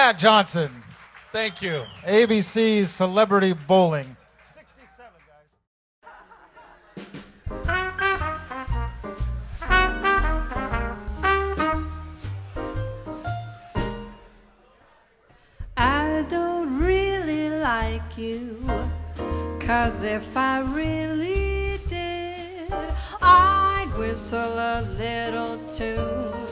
Matt Johnson, Thank you. ABC's Celebrity Bowling. 67, I don't really like you, 'cause if I really did, I'd whistle a little tune.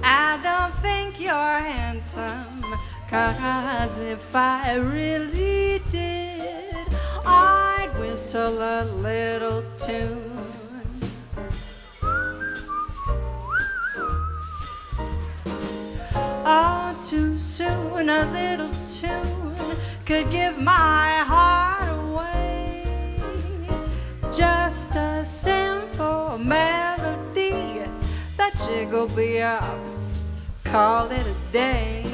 I don't think you're handsome, 'cause if I really did, I'd whistle a little tune. Oh, too soon a little tune could give my heart away. Just a simple melody that jiggle me up, call it a day.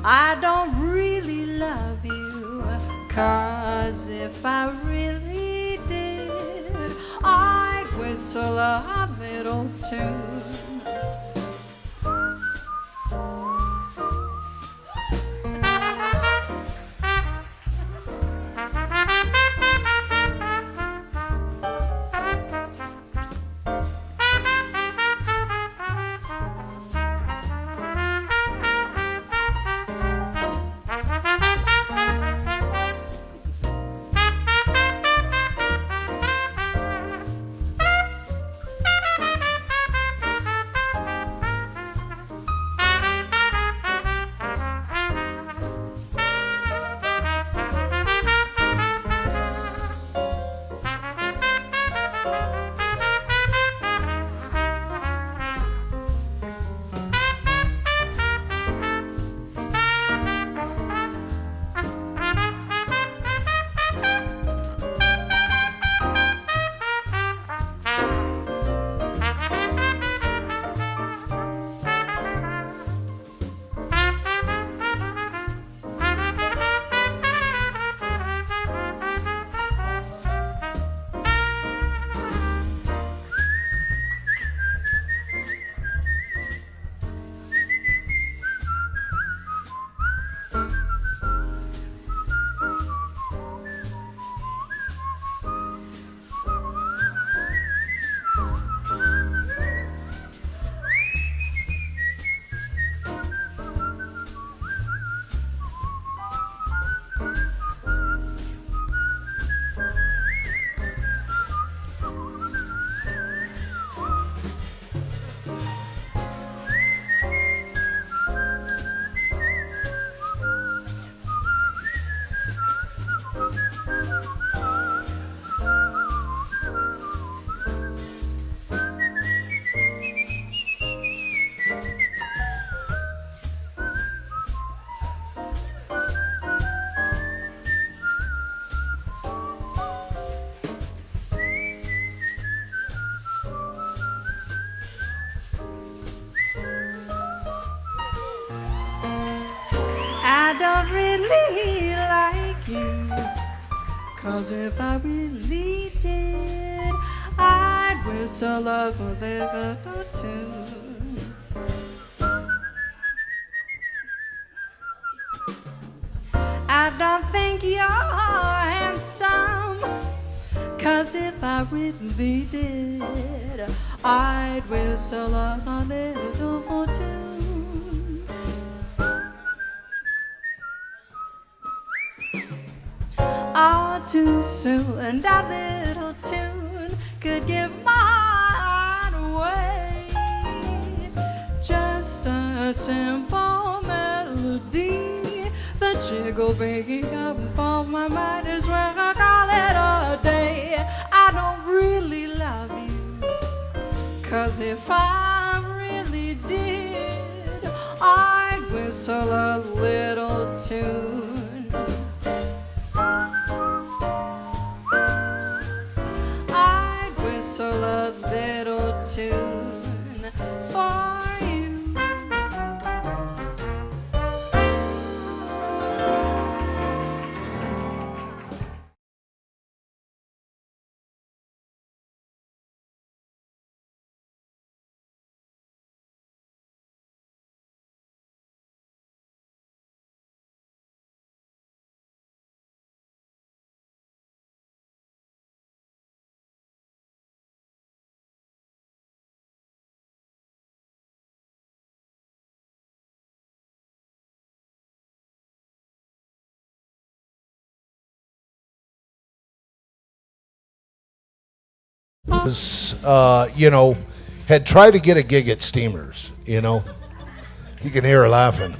I don't really love you, 'cause if I really did, I'd whistle a little tune. I don't really like you, 'cause if I really did, I'd whistle a little tune. I don't think you're handsome, 'cause if I really did, I'd whistle a little tune. Oh, too soon a little tune could give my heart away. Just a simple melody, the jiggle me up on my mind is where I call it a day. I don't really love you, 'cause if I really did, I'd whistle a little tune. Whistle a little tune for you know, had tried to get a gig at Steamers, you know. You can hear her laughing.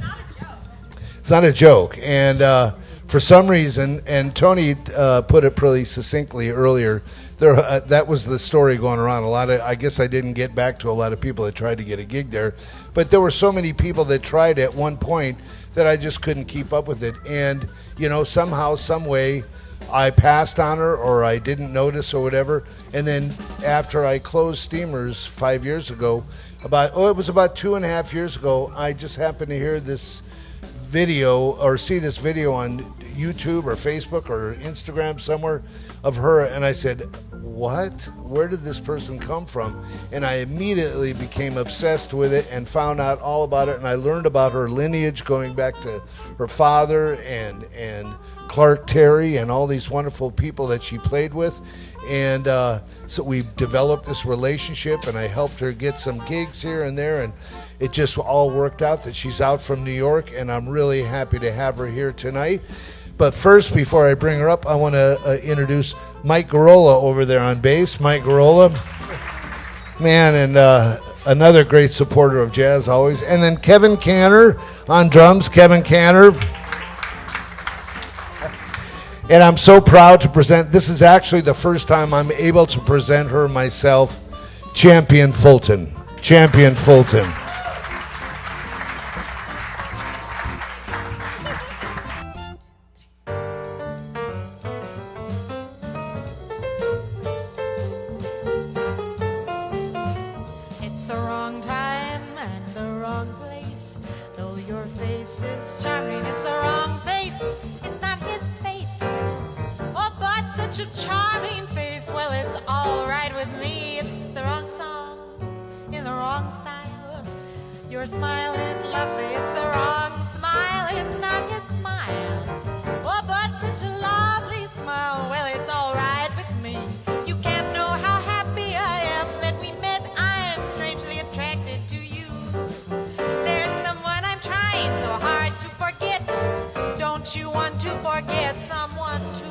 It's not a joke. And for some reason, and Tony put it pretty succinctly earlier, that was the story going around. I guess I didn't get back to a lot of people that tried to get a gig there, but there were so many people that tried at one point that I just couldn't keep up with it. And, you know, somehow, some way, I passed on her or I didn't notice or whatever. And then after I closed Steamers 5 years ago, it was about 2.5 years ago, I just happened to hear this video or see this video on YouTube or Facebook or Instagram somewhere of her, and I said, what? Where did this person come from? And I immediately became obsessed with it and found out all about it, and I learned about her lineage going back to her father and Clark Terry and all these wonderful people that she played with. And so we developed this relationship, and I helped her get some gigs here and there, and it just all worked out that she's out from New York, and I'm really happy to have her here tonight. But first, before I bring her up, I want to introduce Mike Garola over there on bass. Mike Garola, man, and another great supporter of jazz always. And then Kevin Canner on drums. Kevin Canner. And I'm so proud to present, this is actually the first time I'm able to present her myself, Champian Fulton. Champian Fulton. It's the wrong time and the wrong place. Though your face is charming, it's the wrong face. It's not his face. Oh, but such a charming face. Well, it's all right with me. It's the wrong song in the wrong style. Your smile is lovely. It's the wrong smile. It's not his smile. Oh, but such a lovely smile. Well, it's all right with me. You can't know how happy I am that we met. I'm strangely attracted to you. There's someone I'm trying so hard to forget. Don't you want to forget someone too?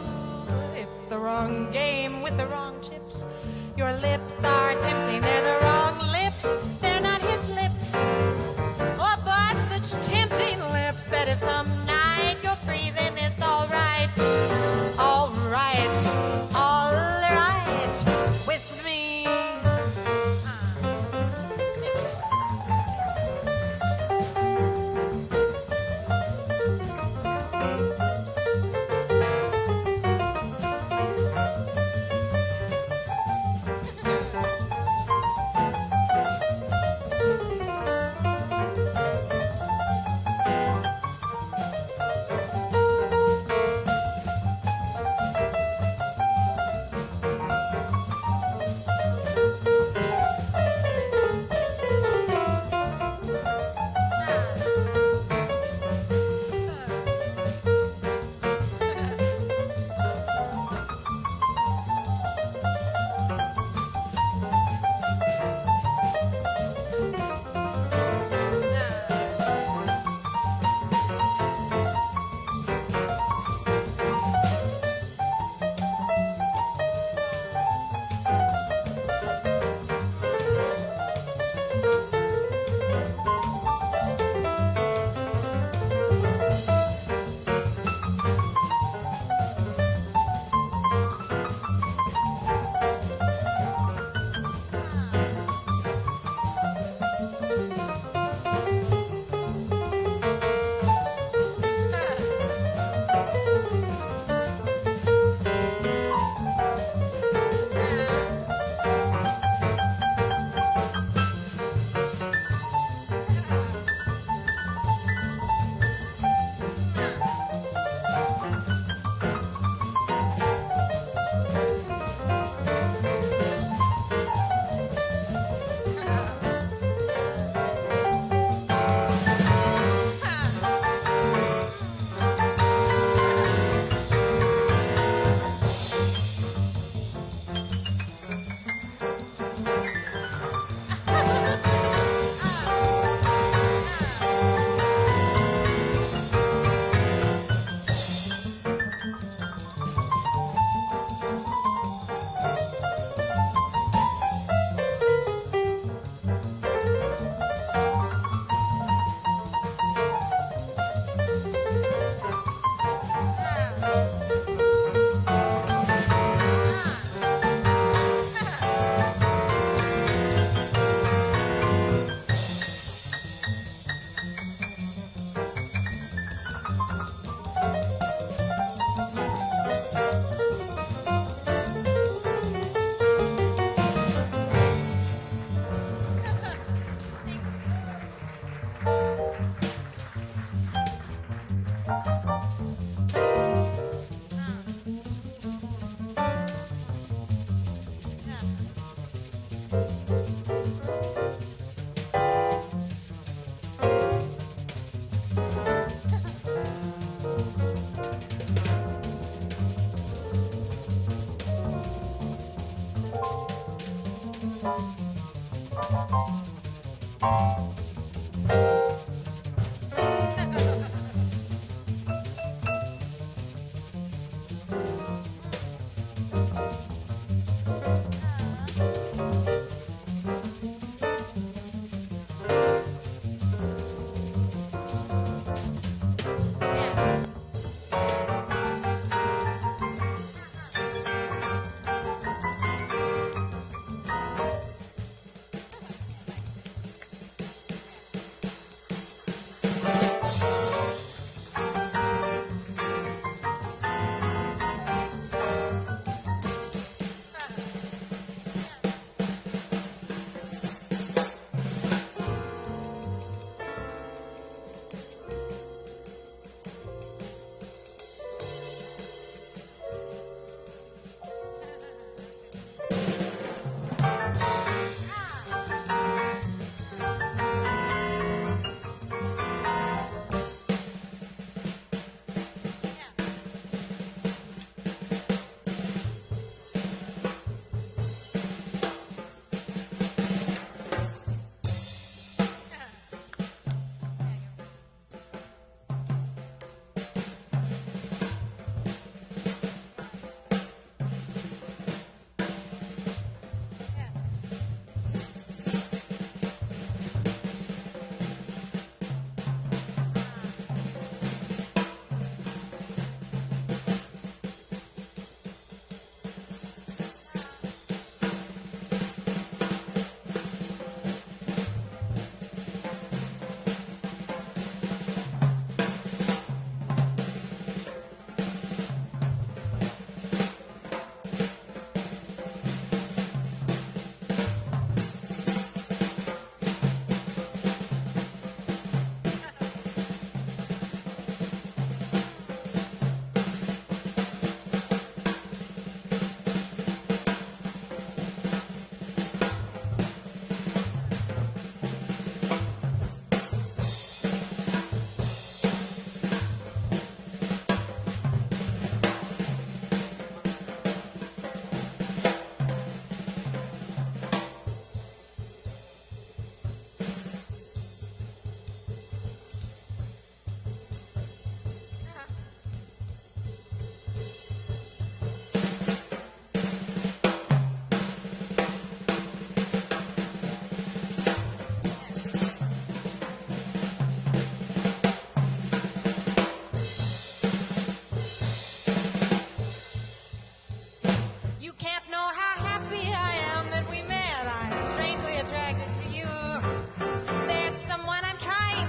It's the wrong game with the wrong chips. Your lips are tempting. They're the wrong lips. They're not his lips. Oh, but such tempting lips that if some night you're free, then it's all right. All right. All right with me.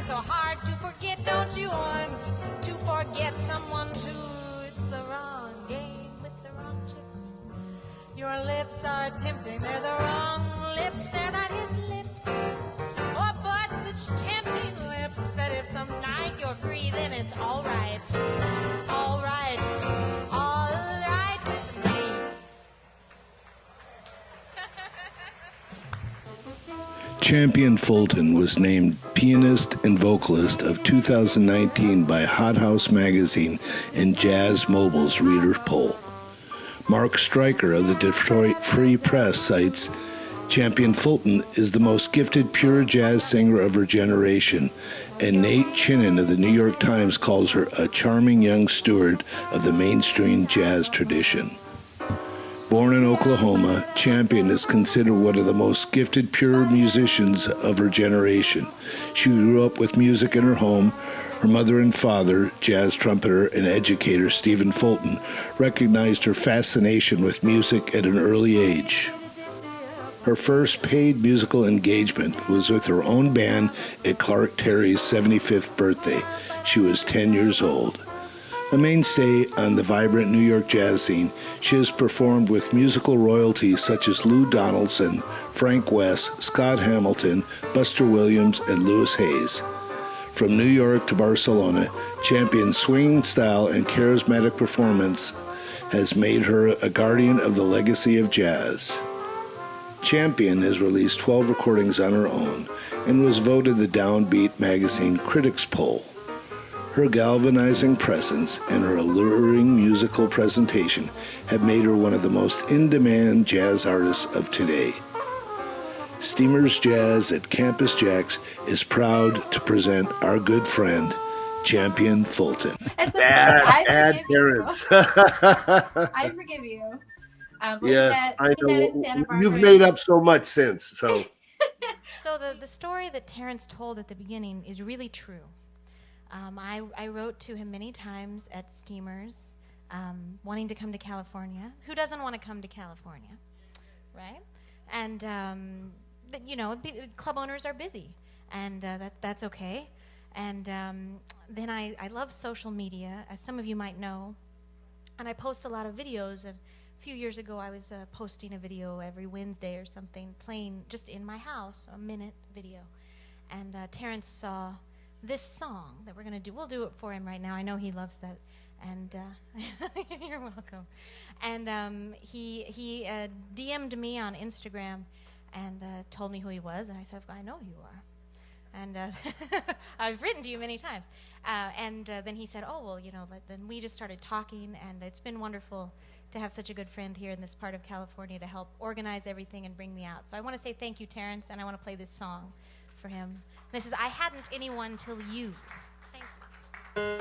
so hard to forget. Don't you want to forget someone too? It's the wrong game with the wrong chicks. Your lips are tempting, they're the wrong lips, they're not his lips. Oh, but such tempting lips that if some night you're free, then it's all right. All right. All right with me. Champian Fulton was named Pianist and Vocalist of 2019 by Hot House Magazine and Jazz Mobile's Reader Poll. Mark Stryker of the Detroit Free Press cites Champian Fulton is the most gifted pure jazz singer of her generation, and Nate Chinnan of the New York Times calls her a charming young steward of the mainstream jazz tradition. Born in Oklahoma, Champian is considered one of the most gifted pure musicians of her generation. She grew up with music in her home. Her mother and father, jazz trumpeter and educator Stephen Fulton, recognized her fascination with music at an early age. Her first paid musical engagement was with her own band at Clark Terry's 75th birthday. She was 10 years old. A mainstay on the vibrant New York jazz scene, she has performed with musical royalties such as Lou Donaldson, Frank West, Scott Hamilton, Buster Williams, and Louis Hayes. From New York to Barcelona, Champion's swinging style and charismatic performance has made her a guardian of the legacy of jazz. Champion has released 12 recordings on her own and was voted the Downbeat magazine Critics Poll. Her galvanizing presence and her alluring musical presentation have made her one of the most in-demand jazz artists of today. Steamers Jazz at Campus JAX is proud to present our good friend, Champion Fulton. It's okay. I forgive parents. you. I forgive you. Yes, I know. Barbara. You've made up so much since. So, So the story that Terrence told at the beginning is really true. I wrote to him many times at Steamers, wanting to come to California. Who doesn't want to come to California, right? And club owners are busy, and that's okay. And then I love social media, as some of you might know, and I post a lot of videos. A few years ago, I was posting a video every Wednesday or something, playing just in my house, a minute video. And Terrence saw this song that we're going to do. We'll do it for him right now. I know he loves that. And you're welcome. And he DM'd me on Instagram and told me who he was. And I said, I know who you are. And I've written to you many times. And then he said, oh, well, then we just started talking. And it's been wonderful to have such a good friend here in this part of California to help organize everything and bring me out. So I want to say thank you, Terrence, and I want to play this song for him. This is I Hadn't Anyone Till You. Thank you.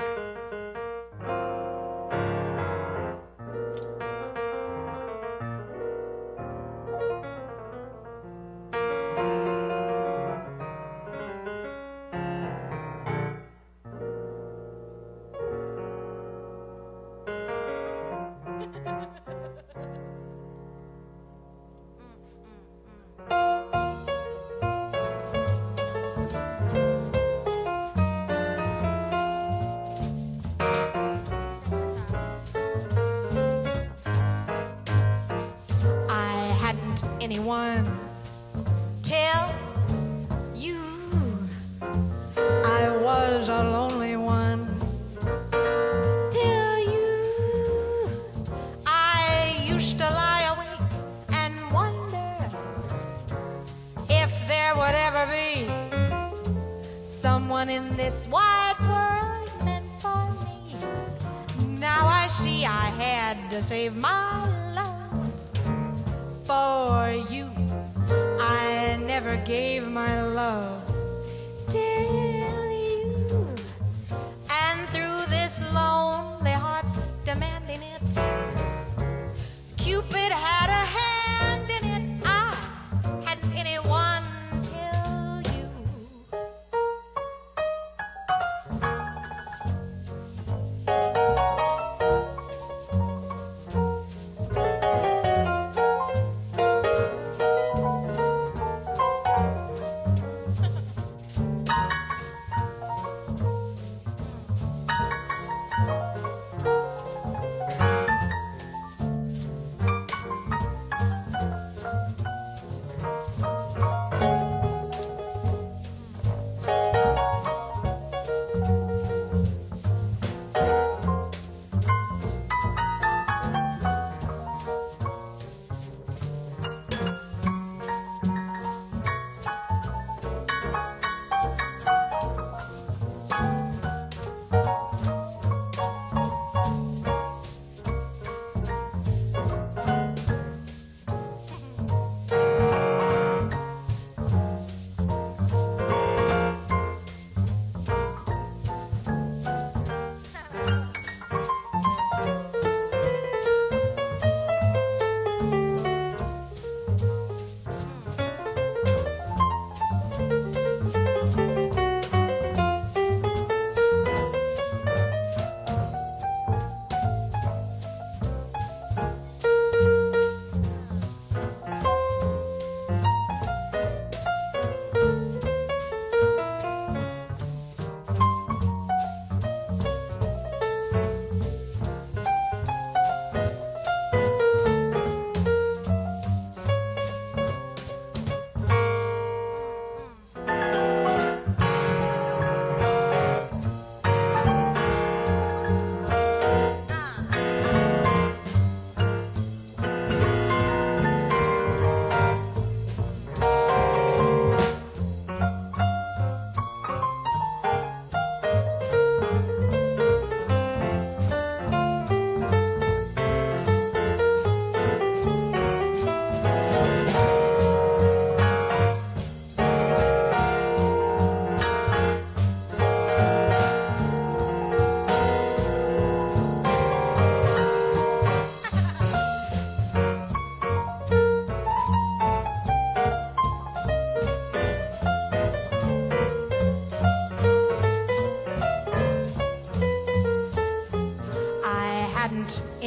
Anyone tell you I was a lonely one, till you I used to lie awake and wonder if there would ever be someone in this wide world meant for me. Now I see I had to save my love for you. I never gave my love till you, and through this lonely heart demanding it, Cupid had a hand in it. I hadn't anyone till you.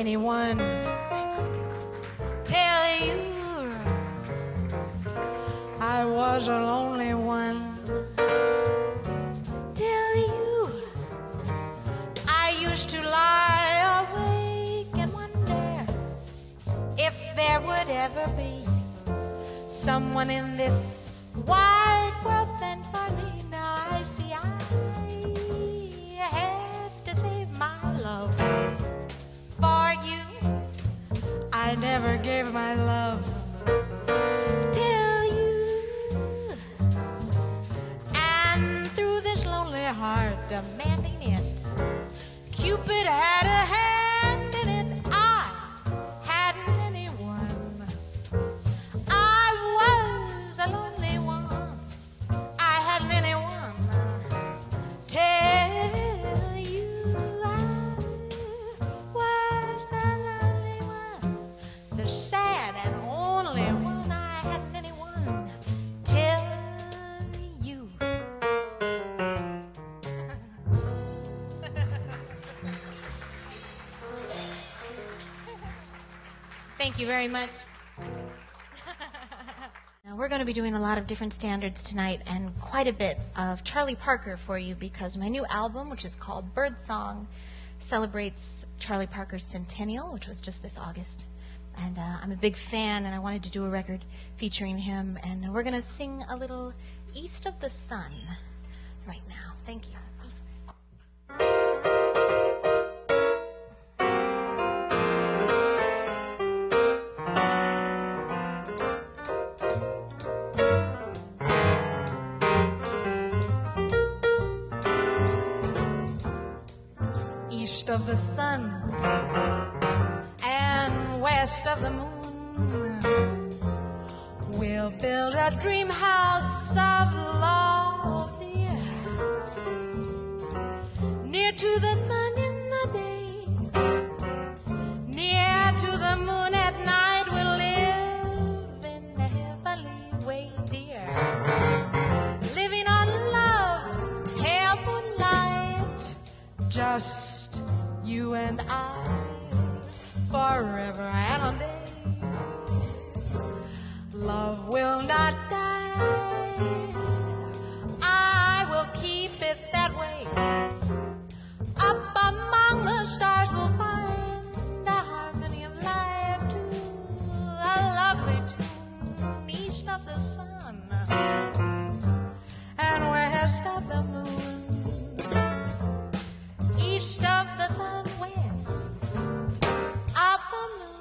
anyone tell you I was a lonely one. Tell you I used to lie awake and wonder if there would ever be someone in this wide world meant for me. Now I see I had to save my love for you. I never gave my love till you, and through this lonely heart demanding it, Cupid had a hand in it. I hadn't anyone. I was a lonely one. I hadn't anyone. Tell you I was the lonely one, the sad and only one. I hadn't anyone. Tell you. Thank you very much. Now we're going to be doing a lot of different standards tonight and quite a bit of Charlie Parker for you because my new album, which is called Birdsong, celebrates Charlie Parker's centennial, which was just this August. And I'm a big fan, and I wanted to do a record featuring him. And we're going to sing a little East of the Sun right now. Thank you. East of the sun and west of the moon, we'll build a dream house of love, dear, near to the sun in the day, near to the moon at night. We'll live in the heavenly way, dear, living on love, health and light, just you and I, forever and a day. Love will not die. I will keep it that way. Up among the stars we'll find the harmony of life too, a lovely tune east of the sun and west of the moon. East of the sun, west of the moon.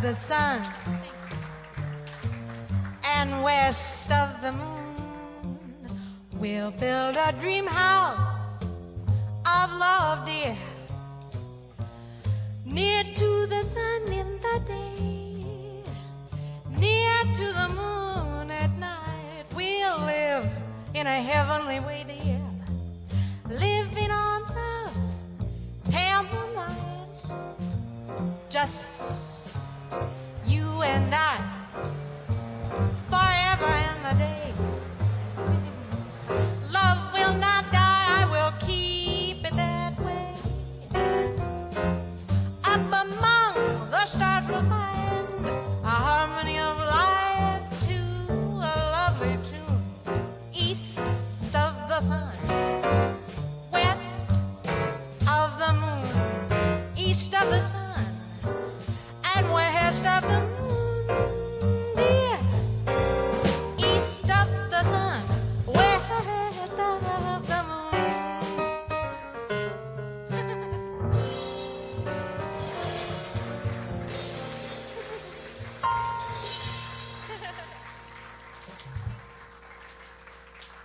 the sun and west of the moon, we'll build a dream house of love, dear, near to the sun in the day, near to the moon at night. We'll live in a heavenly way, dear, living on love, pamper nights, just you and I, forever and a day. Love will not die, I will keep it that way. Up among the stars we'll find a harmony of life to a lovely tune. East of the sun, west of the moon, east of the sun and west of the moon, dear. East of the sun, west of the moon.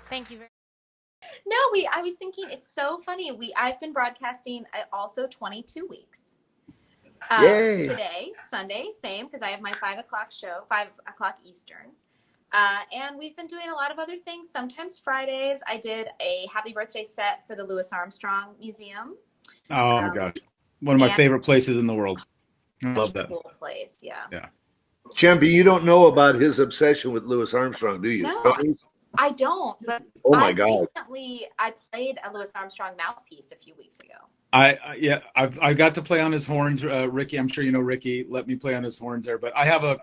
Thank you very No, I was thinking it's so funny. I've been broadcasting also 22 weeks. Yay. Today, Sunday, same, because I have my 5 o'clock show, 5 o'clock Eastern. And we've been doing a lot of other things. Sometimes Fridays, I did a happy birthday set for the Louis Armstrong Museum. Oh my gosh. One of my favorite places in the world. I love that. Cool place, yeah. Yeah. Champy, you don't know about his obsession with Louis Armstrong, do you? No, I don't. But Oh my God. Recently, I played a Louis Armstrong mouthpiece a few weeks ago. I got to play on his horns. Ricky, I'm sure you know Ricky. Let me play on his horns there. But I have a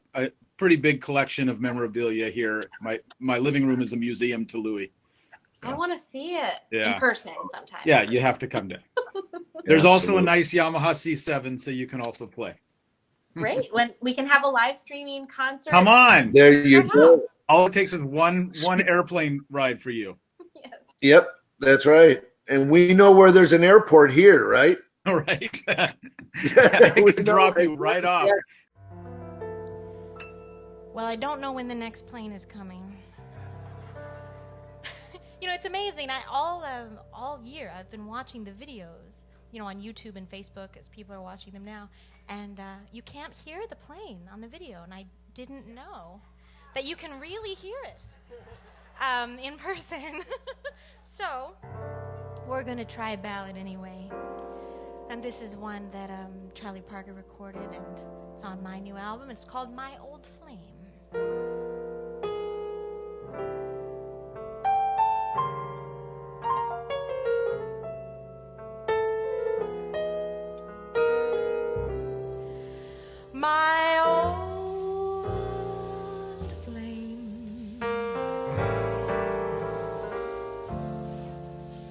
pretty big collection of memorabilia here. My living room is a museum to Louis. So, I want to see it in person sometime. Yeah, you have to come down. There's also a nice Yamaha C7, so you can also play. Great. When we can have a live streaming concert. Come on. There you go. All it takes is one airplane ride for you. Yes. Yep, that's right. And we know where there's an airport here, right? All right. We I can know drop it. you right off. Well, I don't know when the next plane is coming. You know, it's amazing. All year I've been watching the videos, you know, on YouTube and Facebook as people are watching them now, and you can't hear the plane on the video, and I didn't know that you can really hear it in person. So we're going to try a ballad anyway. And this is one that Charlie Parker recorded, and it's on my new album. It's called My Old Flame. My old flame.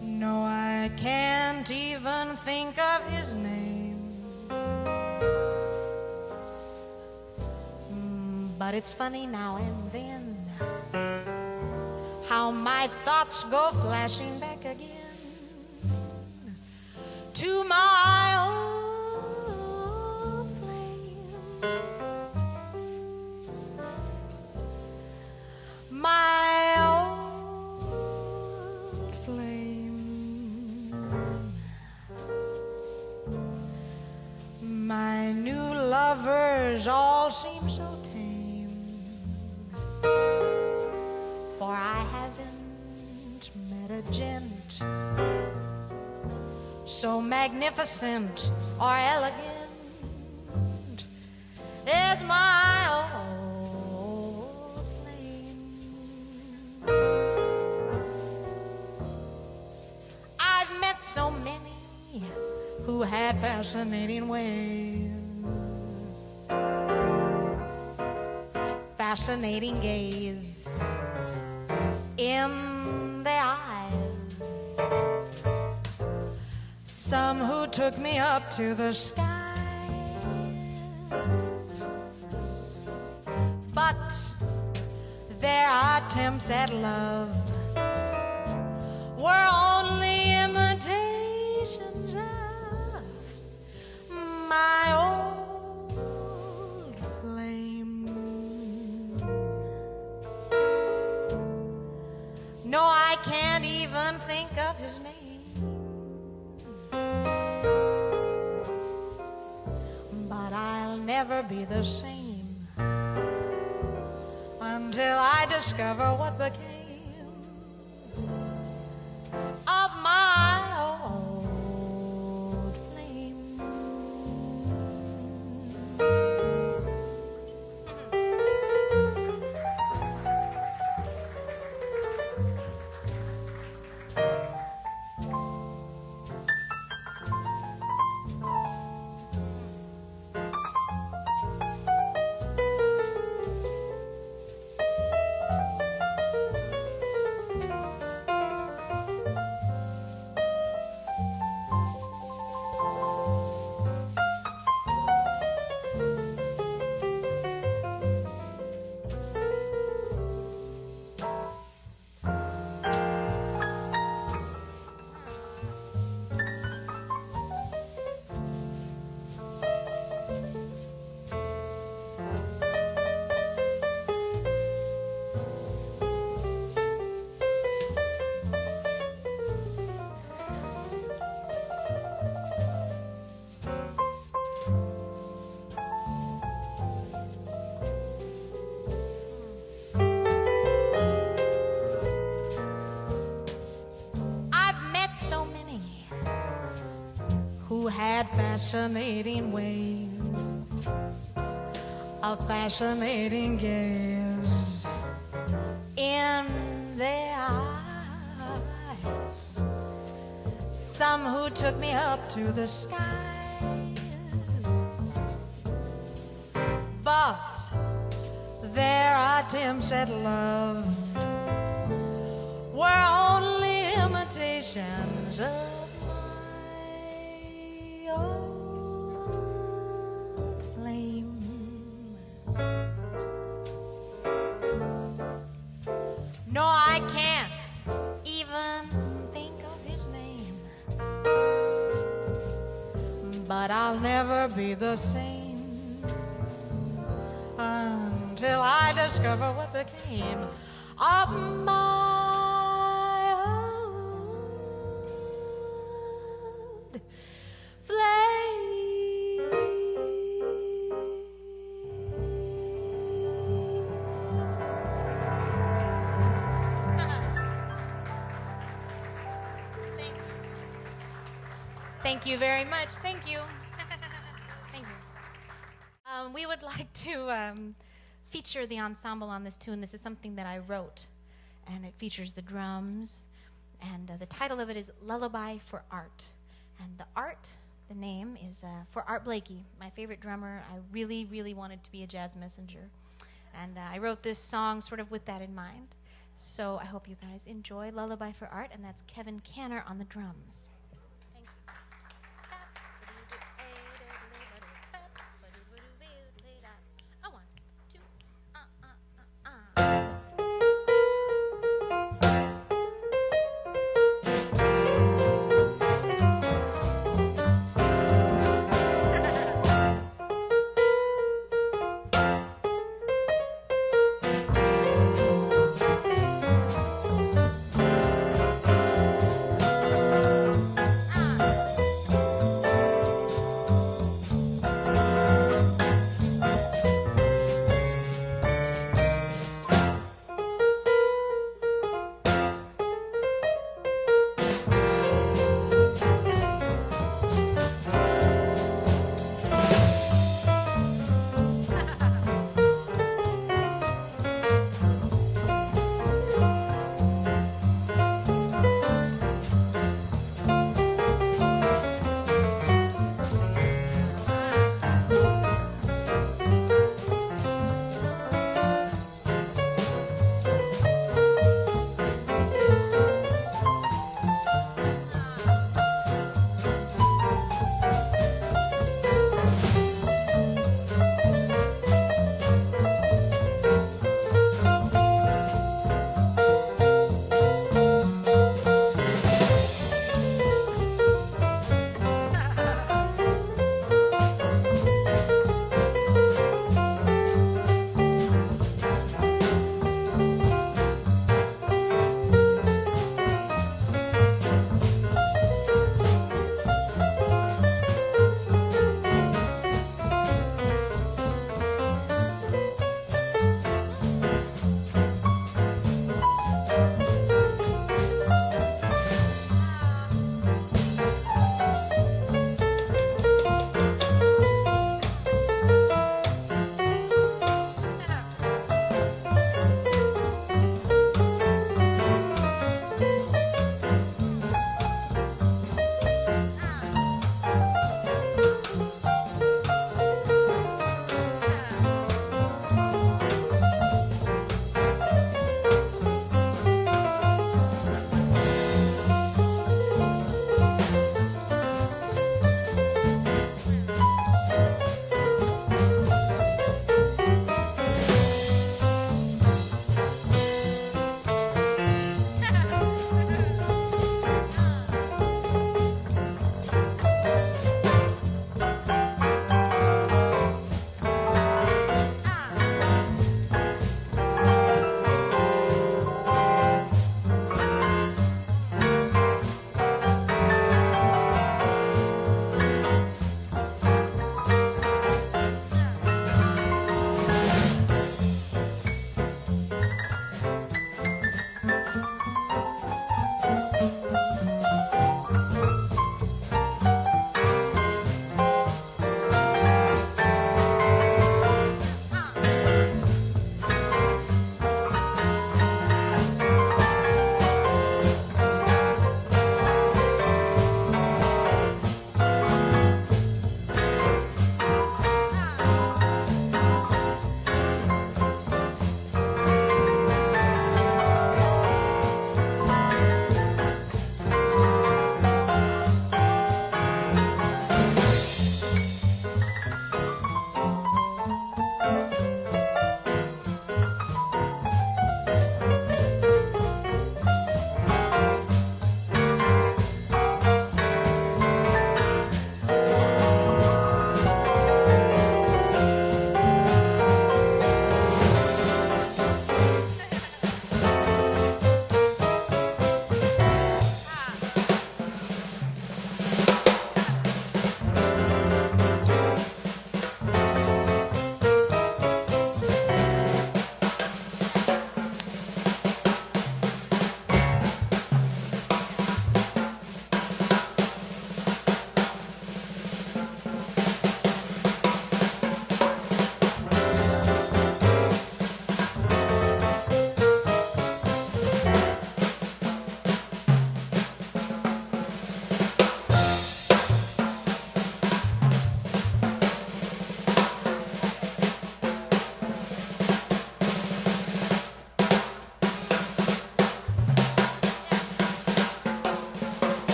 No, I can't even think of his name. But it's funny now and then how my thoughts go flashing back again to my old flame. My old flame. My new lovers all seem so tame, for I haven't met a gent so magnificent or elegant as my old flame. I've met so many who had fascinating ways, fascinating gaze in their eyes. Some who took me up to the skies, but their attempts at love were only imitations of my old even think of his name. But I'll never be the same until I discover what became of my old flame. Who had fascinating ways, a fascinating gaze in their eyes. Some who took me up to the skies, but their attempts at love were only imitations of old flame. No, I can't even think of his name, but I'll never be the same until I discover what became of my old flame. Thank you very much. Thank you. Thank you. We would like to feature the ensemble on this tune. This is something that I wrote, and it features the drums, and the title of it is Lullaby for Art. And the name is for Art Blakey, my favorite drummer. I really, really wanted to be a jazz messenger, and I wrote this song sort of with that in mind. So I hope you guys enjoy Lullaby for Art, and that's Kevin Canner on the drums. Thank you. Oh, 1, 2,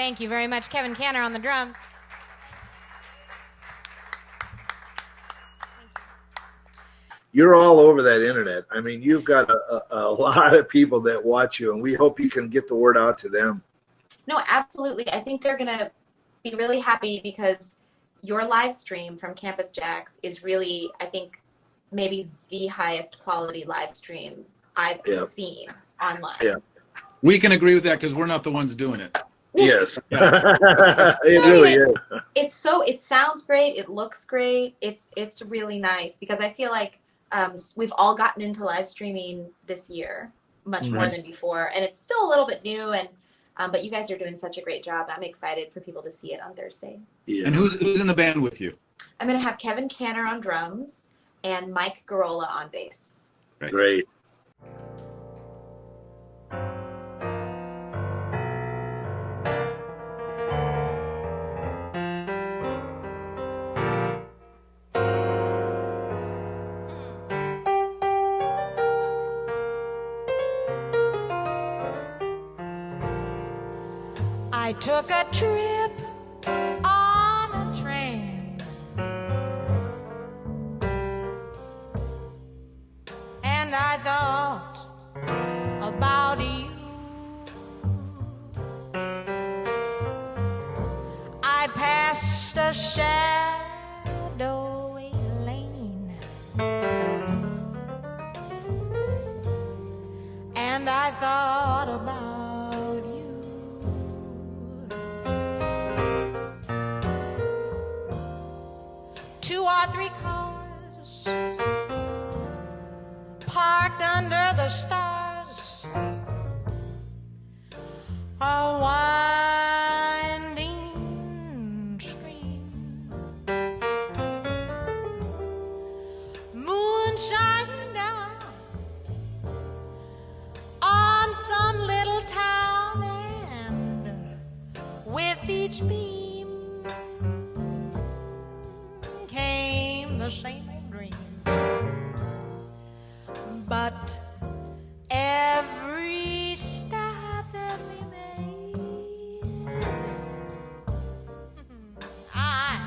Thank you very much, Kevin Canner on the drums. You're all over that internet. I mean, you've got a lot of people that watch you, and we hope you can get the word out to them. No, absolutely. I think they're going to be really happy because your live stream from Campus JAX is really, I think, maybe the highest quality live stream I've seen online. Yeah. We can agree with that because we're not the ones doing it. Yes. It really is. It sounds great. It looks great. It's really nice because I feel like we've all gotten into live streaming this year much more than before, and it's still a little bit new, and but you guys are doing such a great job. I'm excited for people to see it on Thursday. Yeah. And who's in the band with you? I'm going to have Kevin Canner on drums and Mike Garola on bass. Great. I took a trip on a train, and I thought about you. I passed a shadowy lane, and I thought about 2 or 3 cars parked under the stars, a winding stream, moon shining down on some little town, and with each beam came the same old dream. But every stop that we made, I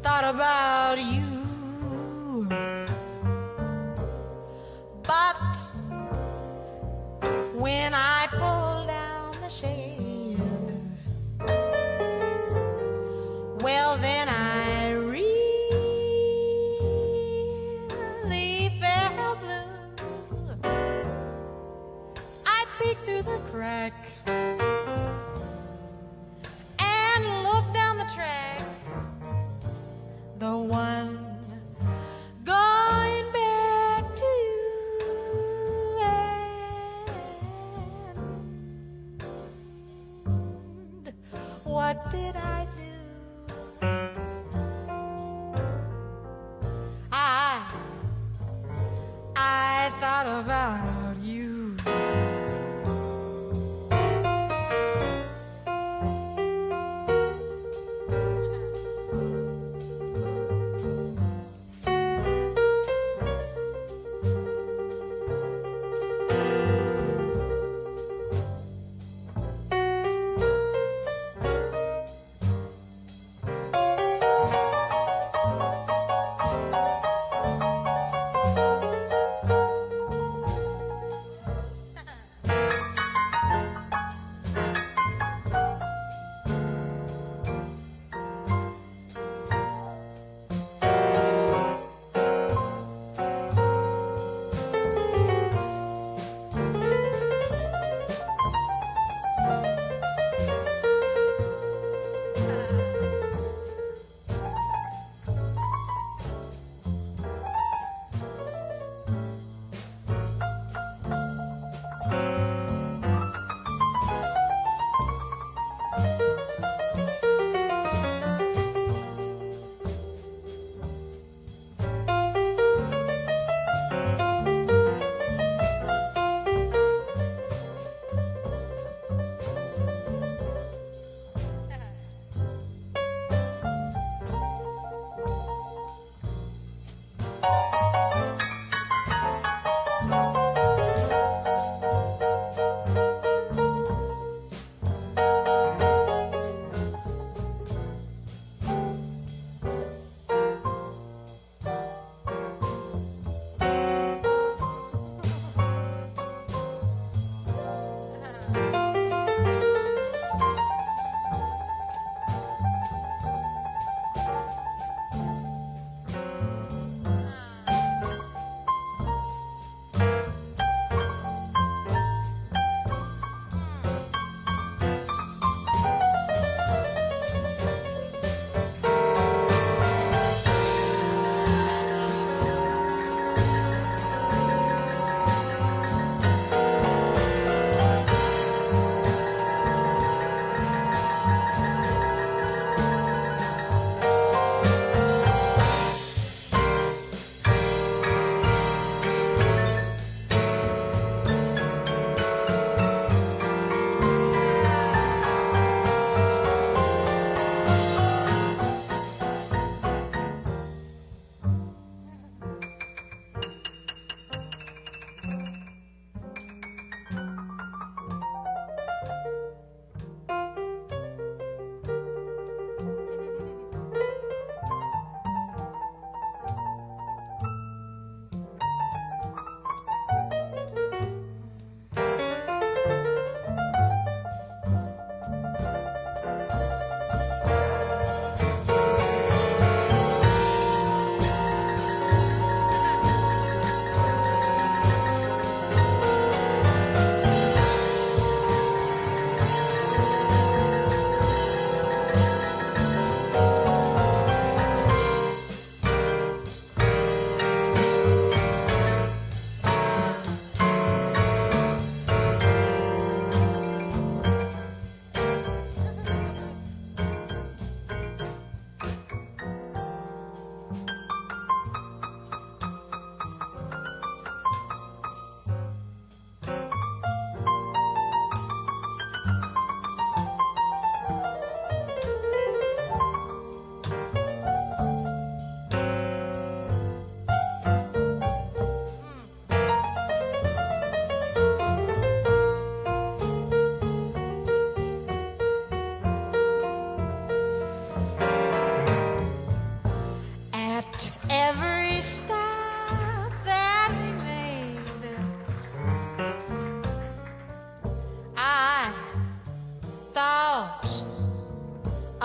thought about you. But when I pulled down the shade, well, then I really felt blue. I peeked through the crack and looked down the track, the one going back to you. And what did I do? I thought about you.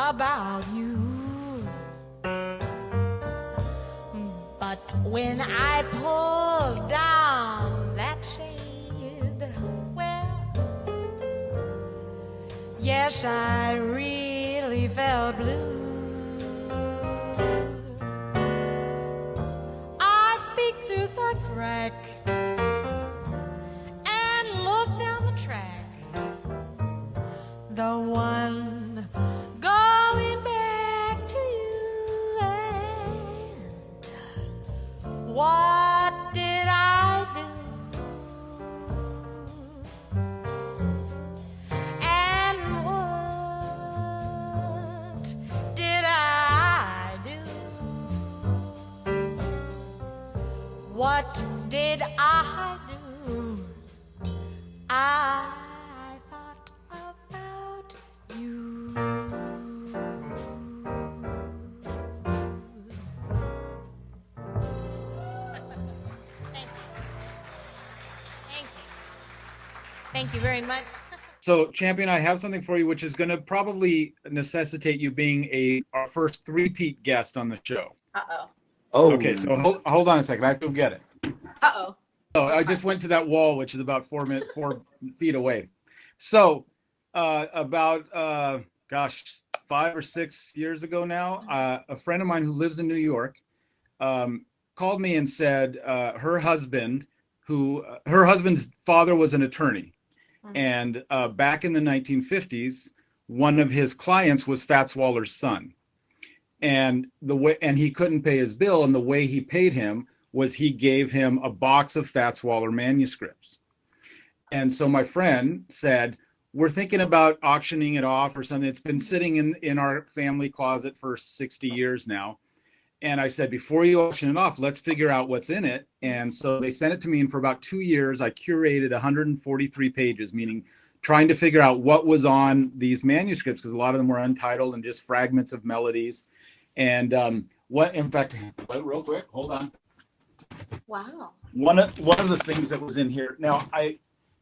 about you. But when I pulled down that shade, well, yes, I really felt blue. I peeked through the crack and looked down the track, the one going back to you. And what did I do? And what did I do? What did I do? I thought about you. Thank you very much. So, Champion, I have something for you, which is going to probably necessitate you being our first three-peat guest on the show. Uh-oh. Oh, Okay, so hold on a second. I have to go get it. Uh-oh. Oh, I just went to that wall, which is about 4 feet away. So, about 5 or 6 years ago now, a friend of mine who lives in New York called me and said her husband's father was an attorney, and back in the 1950s, one of his clients was Fats Waller's son, and he couldn't pay his bill, and the way he paid him was he gave him a box of Fats Waller manuscripts. And so my friend said, we're thinking about auctioning it off or something. It's been sitting in our family closet for 60 years now. And I said, before you auction it off, let's figure out what's in it. And so they sent it to me, and for about 2 years, I curated 143 pages, meaning trying to figure out what was on these manuscripts, because a lot of them were untitled and just fragments of melodies. And in fact, real quick, hold on. Wow. One of the things that was in here. Now,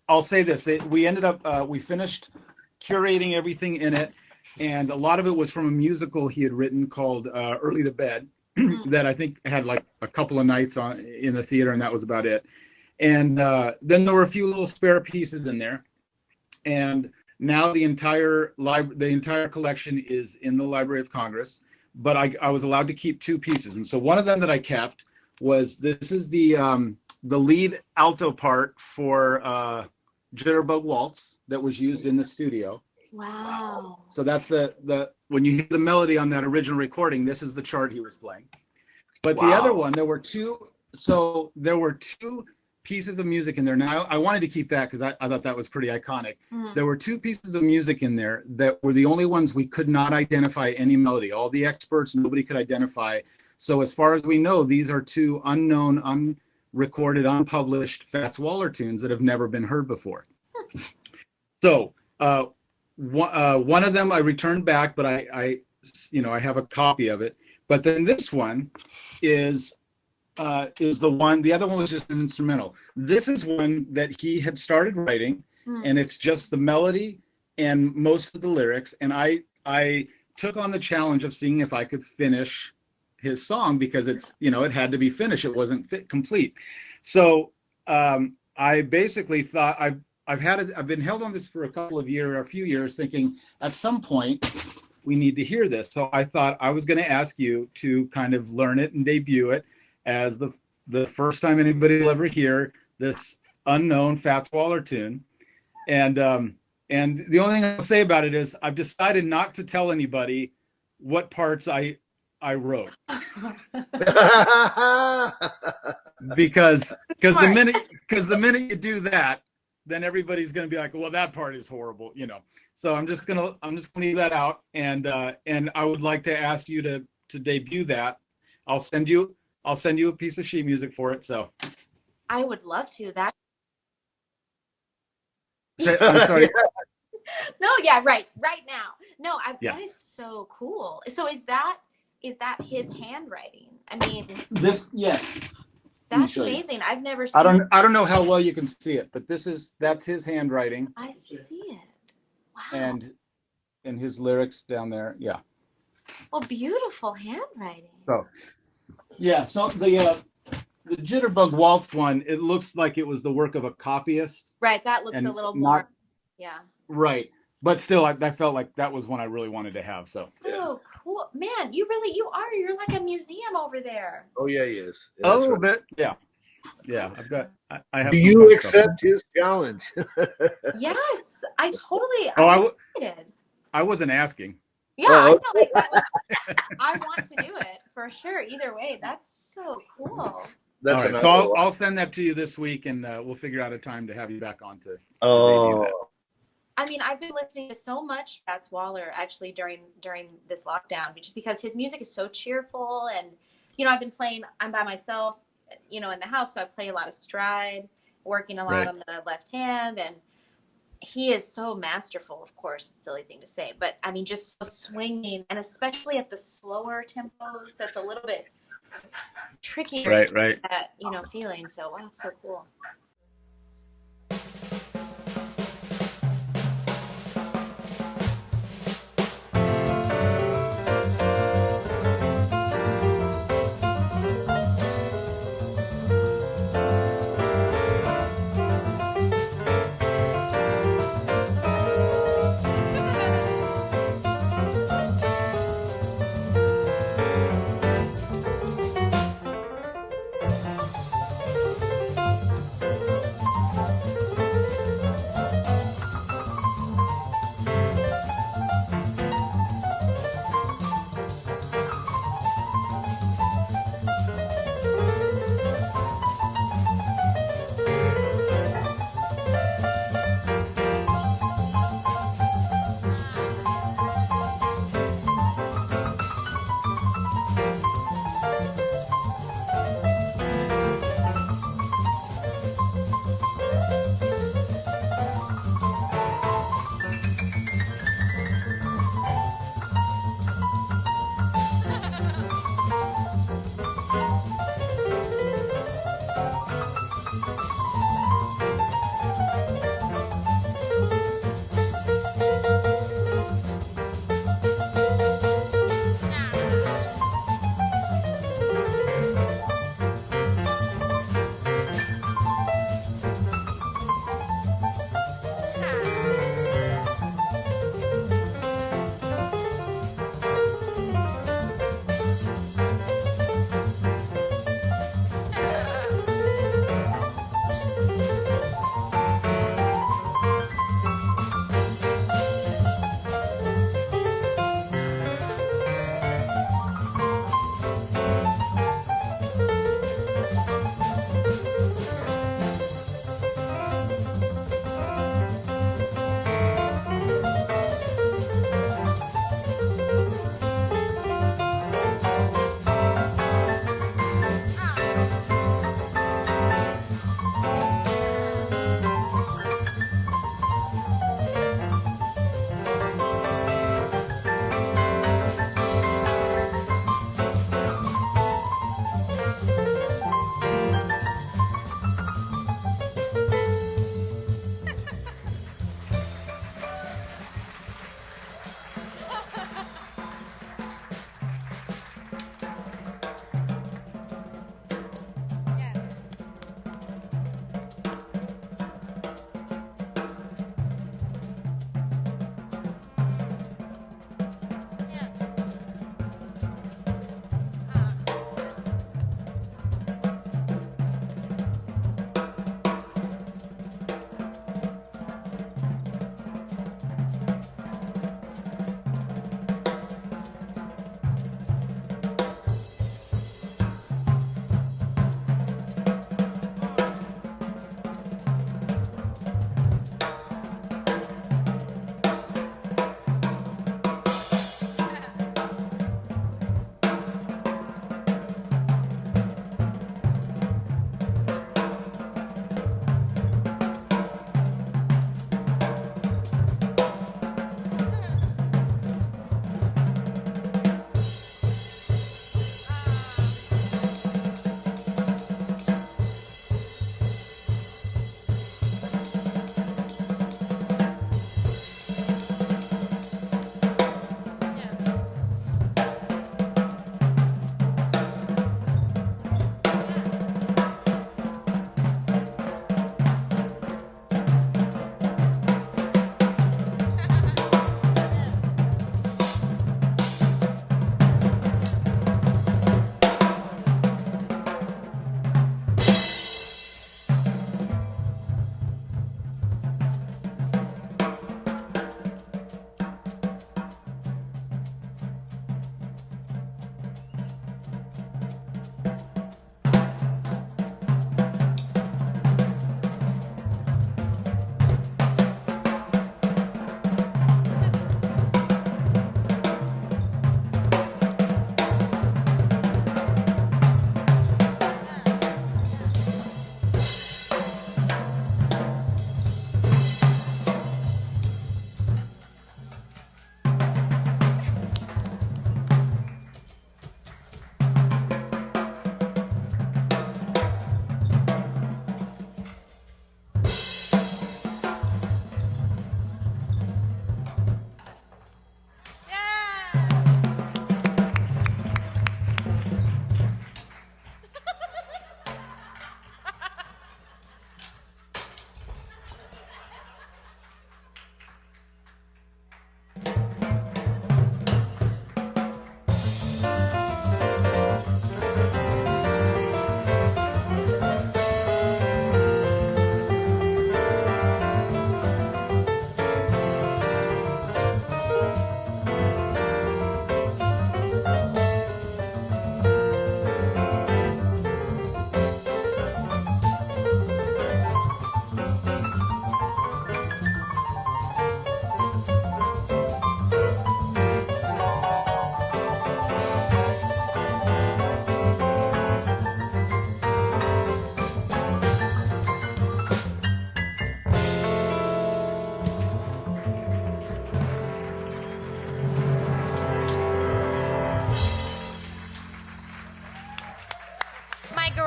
I'll say this: we ended up we finished curating everything in it, and a lot of it was from a musical he had written called Early to Bed, that I think had like a couple of nights in the theater, and that was about it. And then there were a few little spare pieces in there, and now the entire collection is in the Library of Congress. But I was allowed to keep two pieces, and so one of them that I kept was this is the lead alto part for Jitterbug Waltz that was used in the studio. Wow. So that's the when you hear the melody on that original recording, this is the chart he was playing. But the other one, there were two pieces of music in there. Now I wanted to keep that because I thought that was pretty iconic. There were two pieces of music in there that were the only ones we could not identify any melody. All the experts, nobody could identify. So as far as we know, these are two unknown, unrecorded, unpublished Fats Waller tunes that have never been heard before. So one of them I returned back, but I have a copy of it. But then this one is the one. The other one was just an instrumental. This is one that he had started writing, and it's just the melody and most of the lyrics. And I took on the challenge of seeing if I could finish his song, because it's, it had to be finished. It wasn't complete. So I basically thought I've been held on this for a few years, thinking at some point we need to hear this. So I thought I was going to ask you to kind of learn it and debut it as the first time anybody will ever hear this unknown Fats Waller tune. And the only thing I'll say about it is I've decided not to tell anybody what parts I wrote. because the minute you do that, then everybody's going to be like, well, that part is horrible, So I'm just gonna leave that out, and I would like to ask you to debut that. I'll send you a piece of sheet music for it. So I would love to. I'm sorry. No, yeah, right now. No, Yeah. That is so cool. So is that his handwriting? I mean, Yes. that's show you. amazing. I've never seen. I don't know how well you can see it, but that's his handwriting. I see it. Wow. and his lyrics down there. Yeah. Well, beautiful handwriting. So yeah. So the Jitterbug Waltz one, it looks like it was the work of a copyist. Right. That looks And a little not- more. Yeah. Right. But still, I felt like that was one I really wanted to have. So. So cool, man! You're like a museum over there. Oh yeah, he is. Yeah, A that's little right. bit. Yeah. Yeah. I've got. I have. Do some you fun stuff. accept his challenge? Yes, I totally. Oh, I'm excited. I wasn't asking. Yeah, I felt like that was. I want to do it for sure. Either way, that's so cool. That's All right. So I'll send that to you this week, and we'll figure out a time to have you back on to debut that. I mean, I've been listening to so much Fats Waller actually during this lockdown, just because his music is so cheerful, and I've been playing. I'm by myself, in the house, so I play a lot of stride, working a lot on the left hand, and he is so masterful. Of course, it's a silly thing to say, but I mean, just so swinging, and especially at the slower tempos, that's a little bit trickier. Right. That feeling. So wow, it's so cool.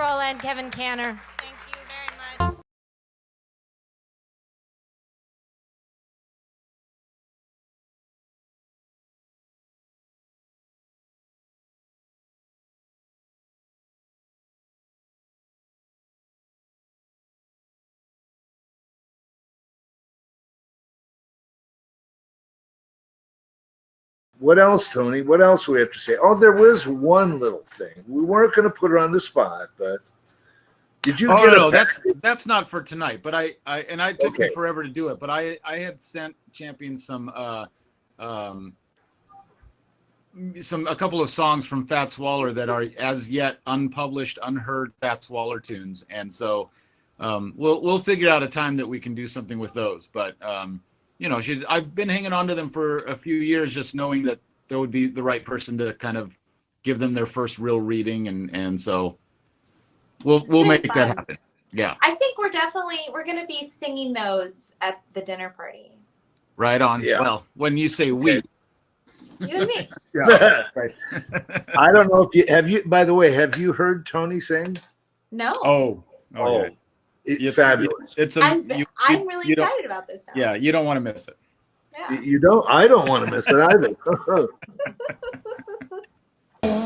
Carolla and Kevin Canner. Thank you very much. What else, Tony? What else do we have to say? Oh, there was one little thing. We weren't going to put her on the spot, but did you get no, a that's not for tonight. But I took me Okay. forever to do it. But I had sent Champion a couple of songs from Fats Waller that are as yet unpublished, unheard Fats Waller tunes, and so we'll figure out a time that we can do something with those. But I've been hanging on to them for a few years, just knowing that there would be the right person to kind of give them their first real reading, and so we'll make that happen. Yeah. I think we're going to be singing those at the dinner party. Right on. Yeah. Well, when you say we. You and me. Yeah. Right. I don't know if you by the way, have you heard Tony sing? No. Oh, yeah. It's fabulous. I'm really excited about this now. Yeah, you don't want to miss it. Yeah. I don't want to miss it either.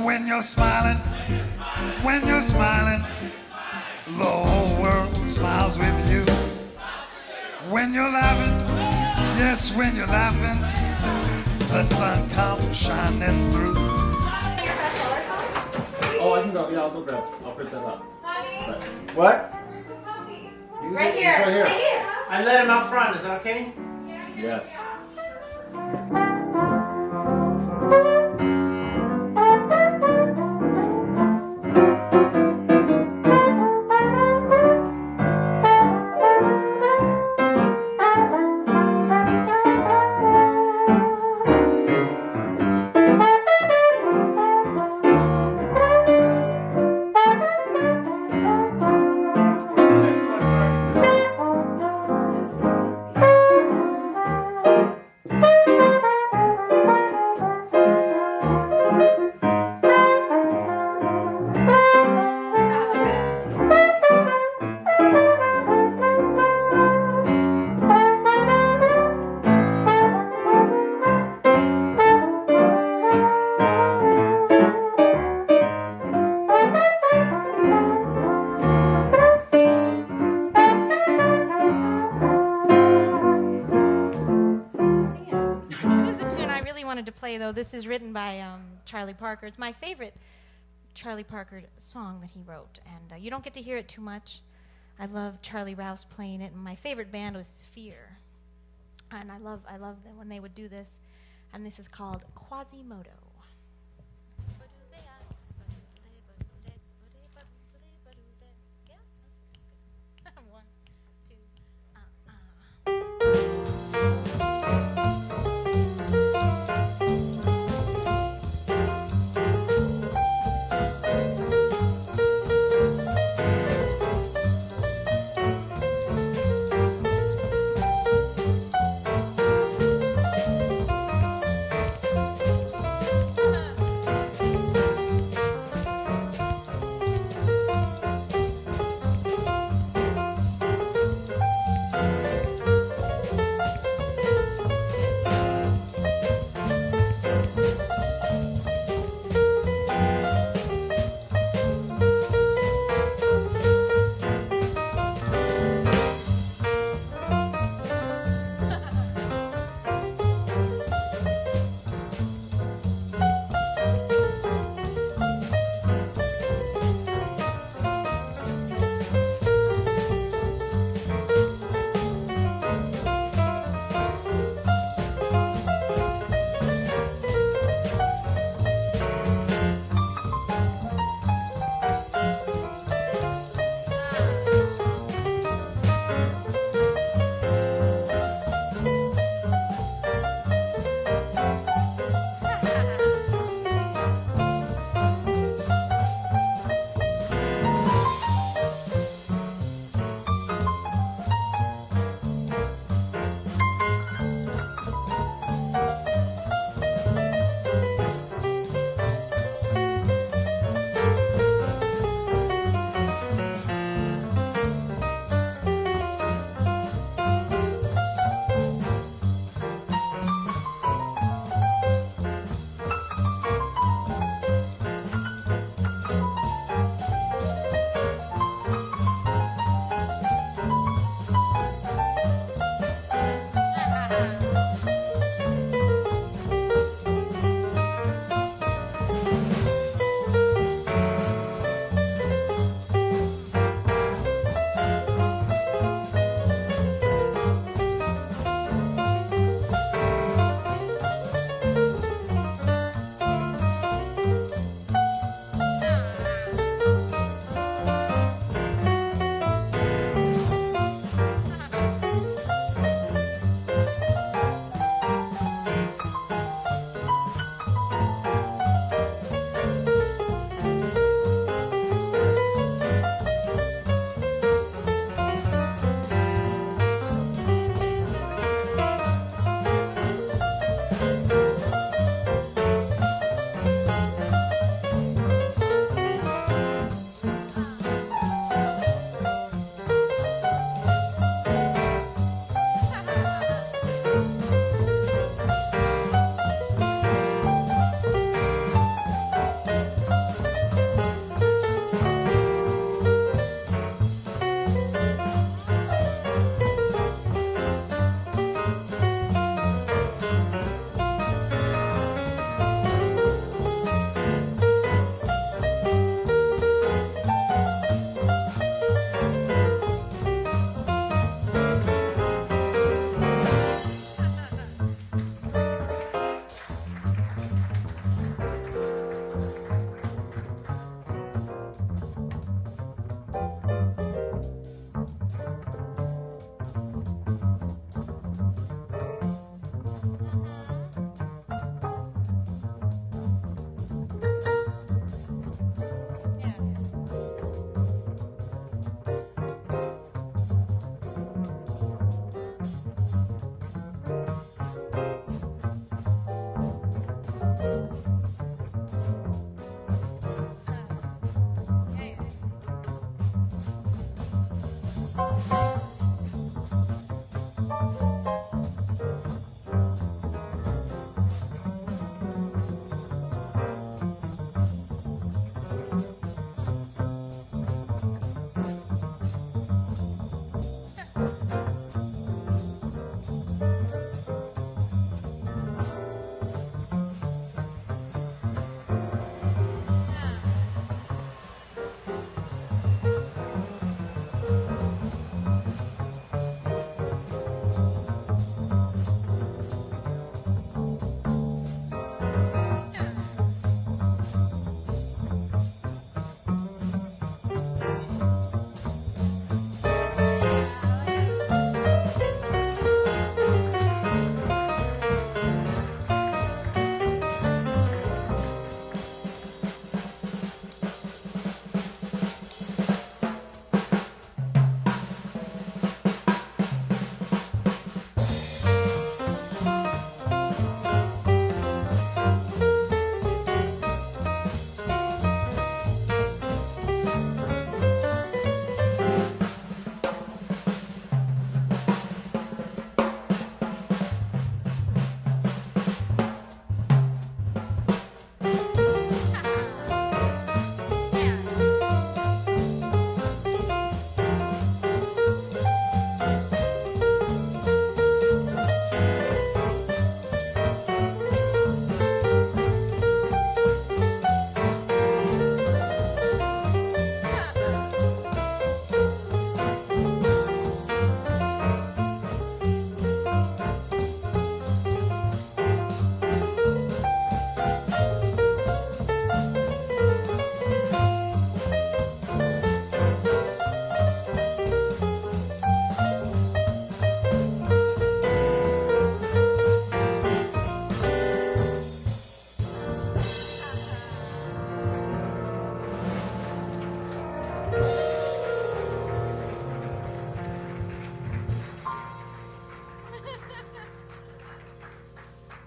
When you're smiling, the whole world smiles with you. When you're laughing, yes, when you're laughing, the sun comes shining through. Oh, I can go. Yeah, I'll go grab. I'll print that up. Honey, What? right here. Right here. Right here. I let him out front. Is that okay? Yes. To play though. This is written by Charlie Parker. It's my favorite Charlie Parker song that he wrote, and you don't get to hear it too much. I love Charlie Rouse playing it, and my favorite band was Sphere, and I love them when they would do this, and this is called Quasimodo. One, two,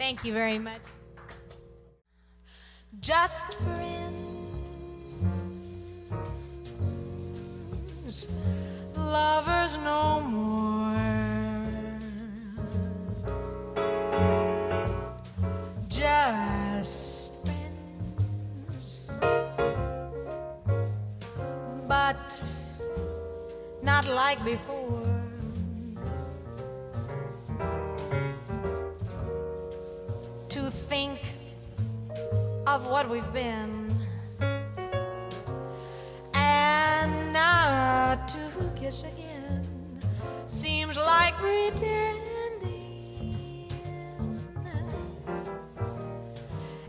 Thank you very much. Just friends, lovers no more. Just friends, but not like before. To think of what we've been and not to kiss again seems like pretending.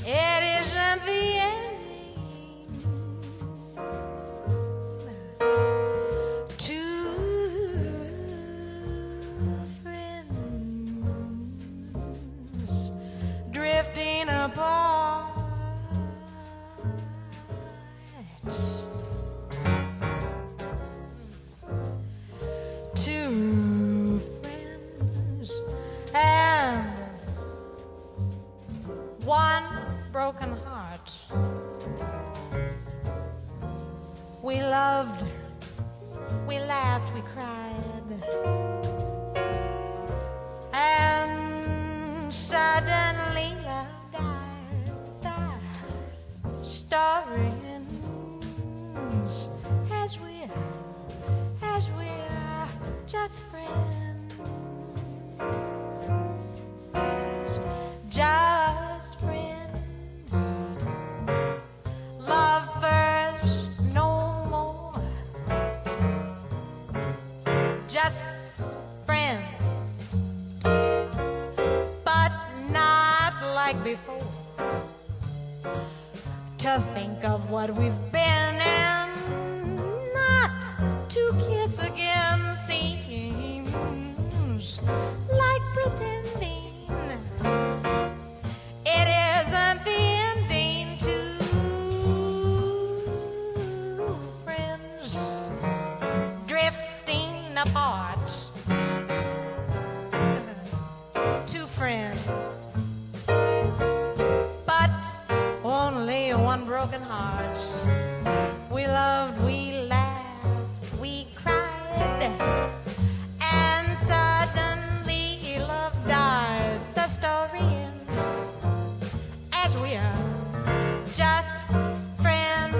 It isn't the ending. Two friends drifting apart. Two friends and one broken heart. We loved, we laughed, we cried, and suddenly love died. Story ends as we're just friends. Just friends, lovers no more. Just friends, but not like before. To think of what we've been and not to kiss again seems like pretending. It isn't the ending. Two friends drifting apart. Two friends, but only one broken heart. We loved, we laughed, we cried, and suddenly love died. The story ends as we are just friends.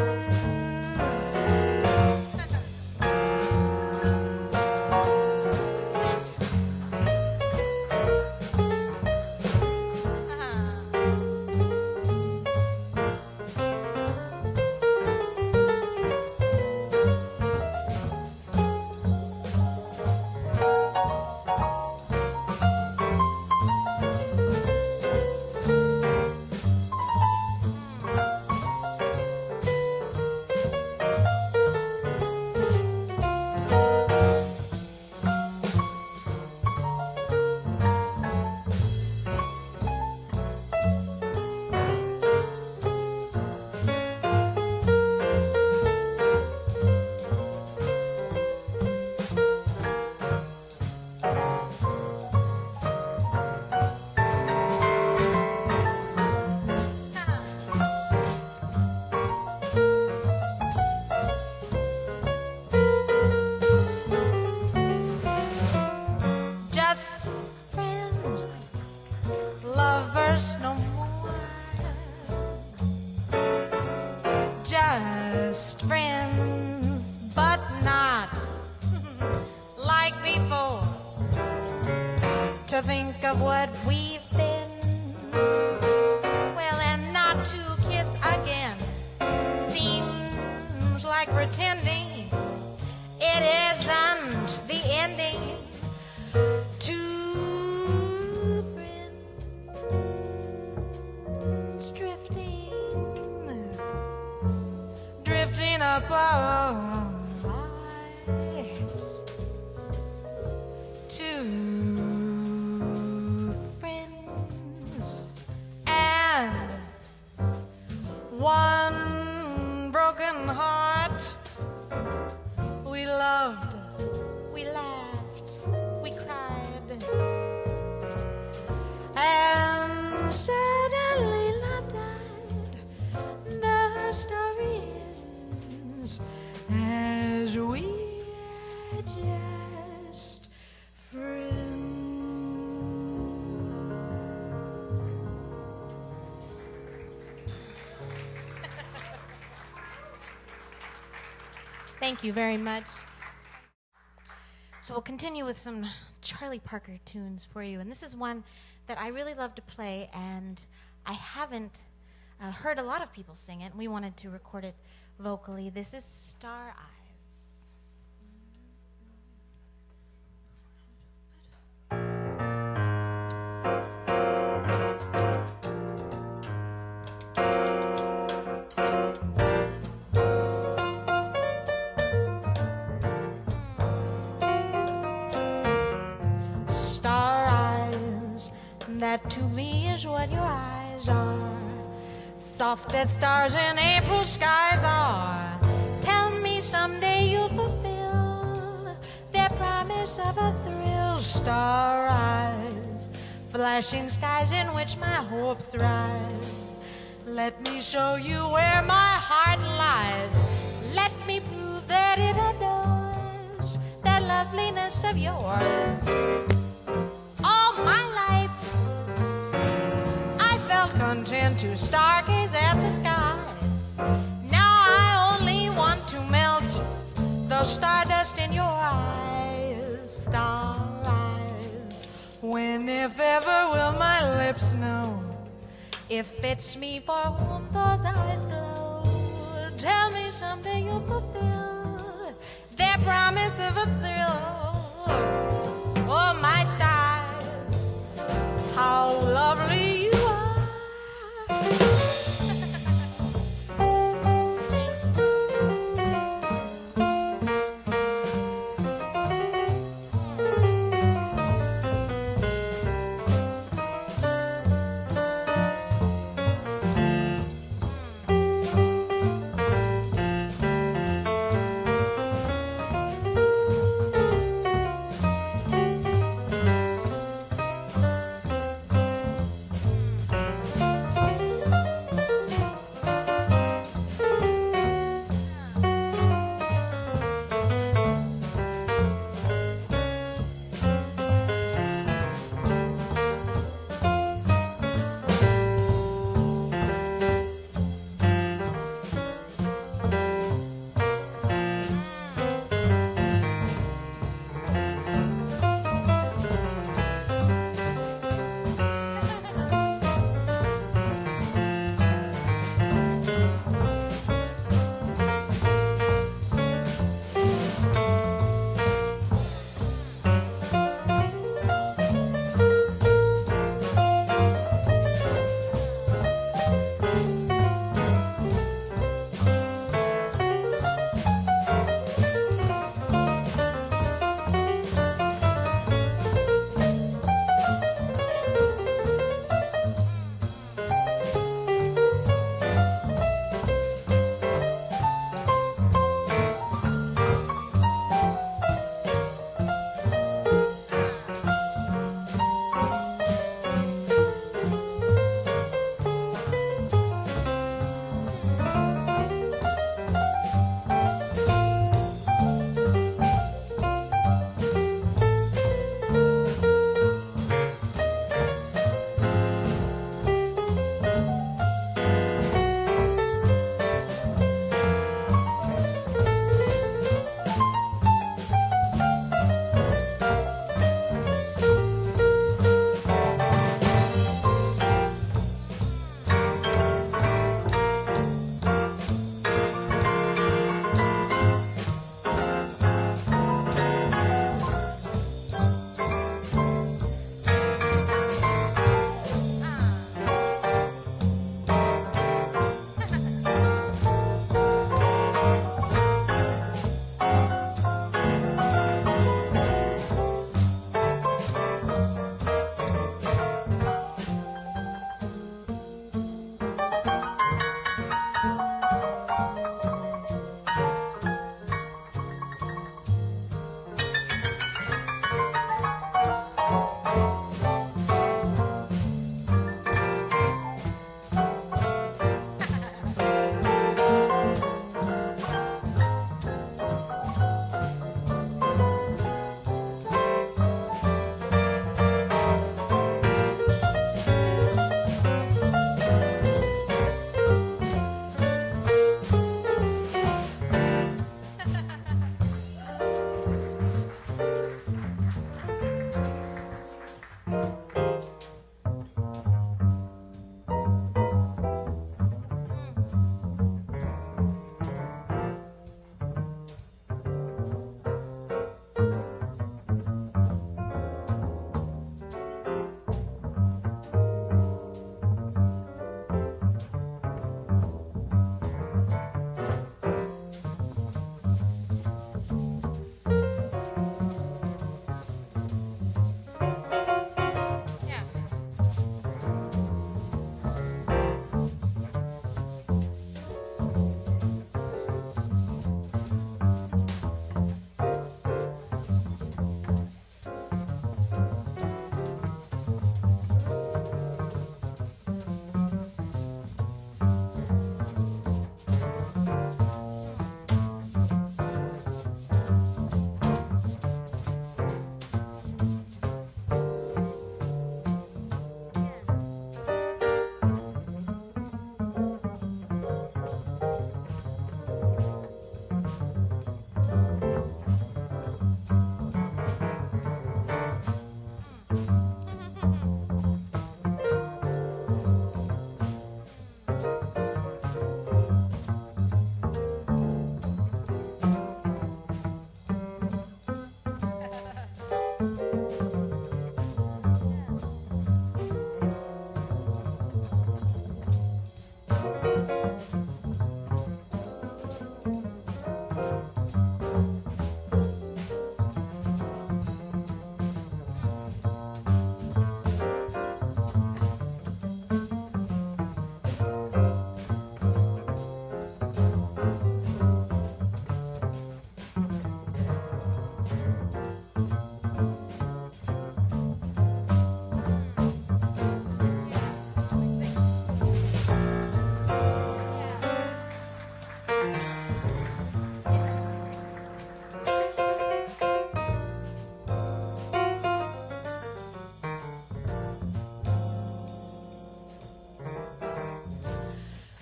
Just friends, lovers no more. Just friends, but not like before. To think of what we've been, well, and not to kiss again seems like pretending. It isn't the ending. Two friends drifting apart. Two friends and one broken heart. We loved, we laughed, we cried, and Thank you very much. So we'll continue with some Charlie Parker tunes for you. And this is one that I really love to play, and I haven't heard a lot of people sing it, and we wanted to record it vocally. This is Star Eyes. Star eyes, that to me is what your eyes are. Soft as stars in April skies are. Tell me someday you'll fulfill their promise of a thrill. Star eyes, flashing skies in which my hopes rise. Let me show you where my heart lies. Let me prove that it adores that loveliness of yours. All my life I felt content to stargaze at the skies. Now I only want to melt the stardust in your eyes. Star eyes, when if ever will my lips know if it's me for whom those eyes glow. Tell me someday you'll fulfill their promise of a thrill. Oh, my stars, how lovely you are.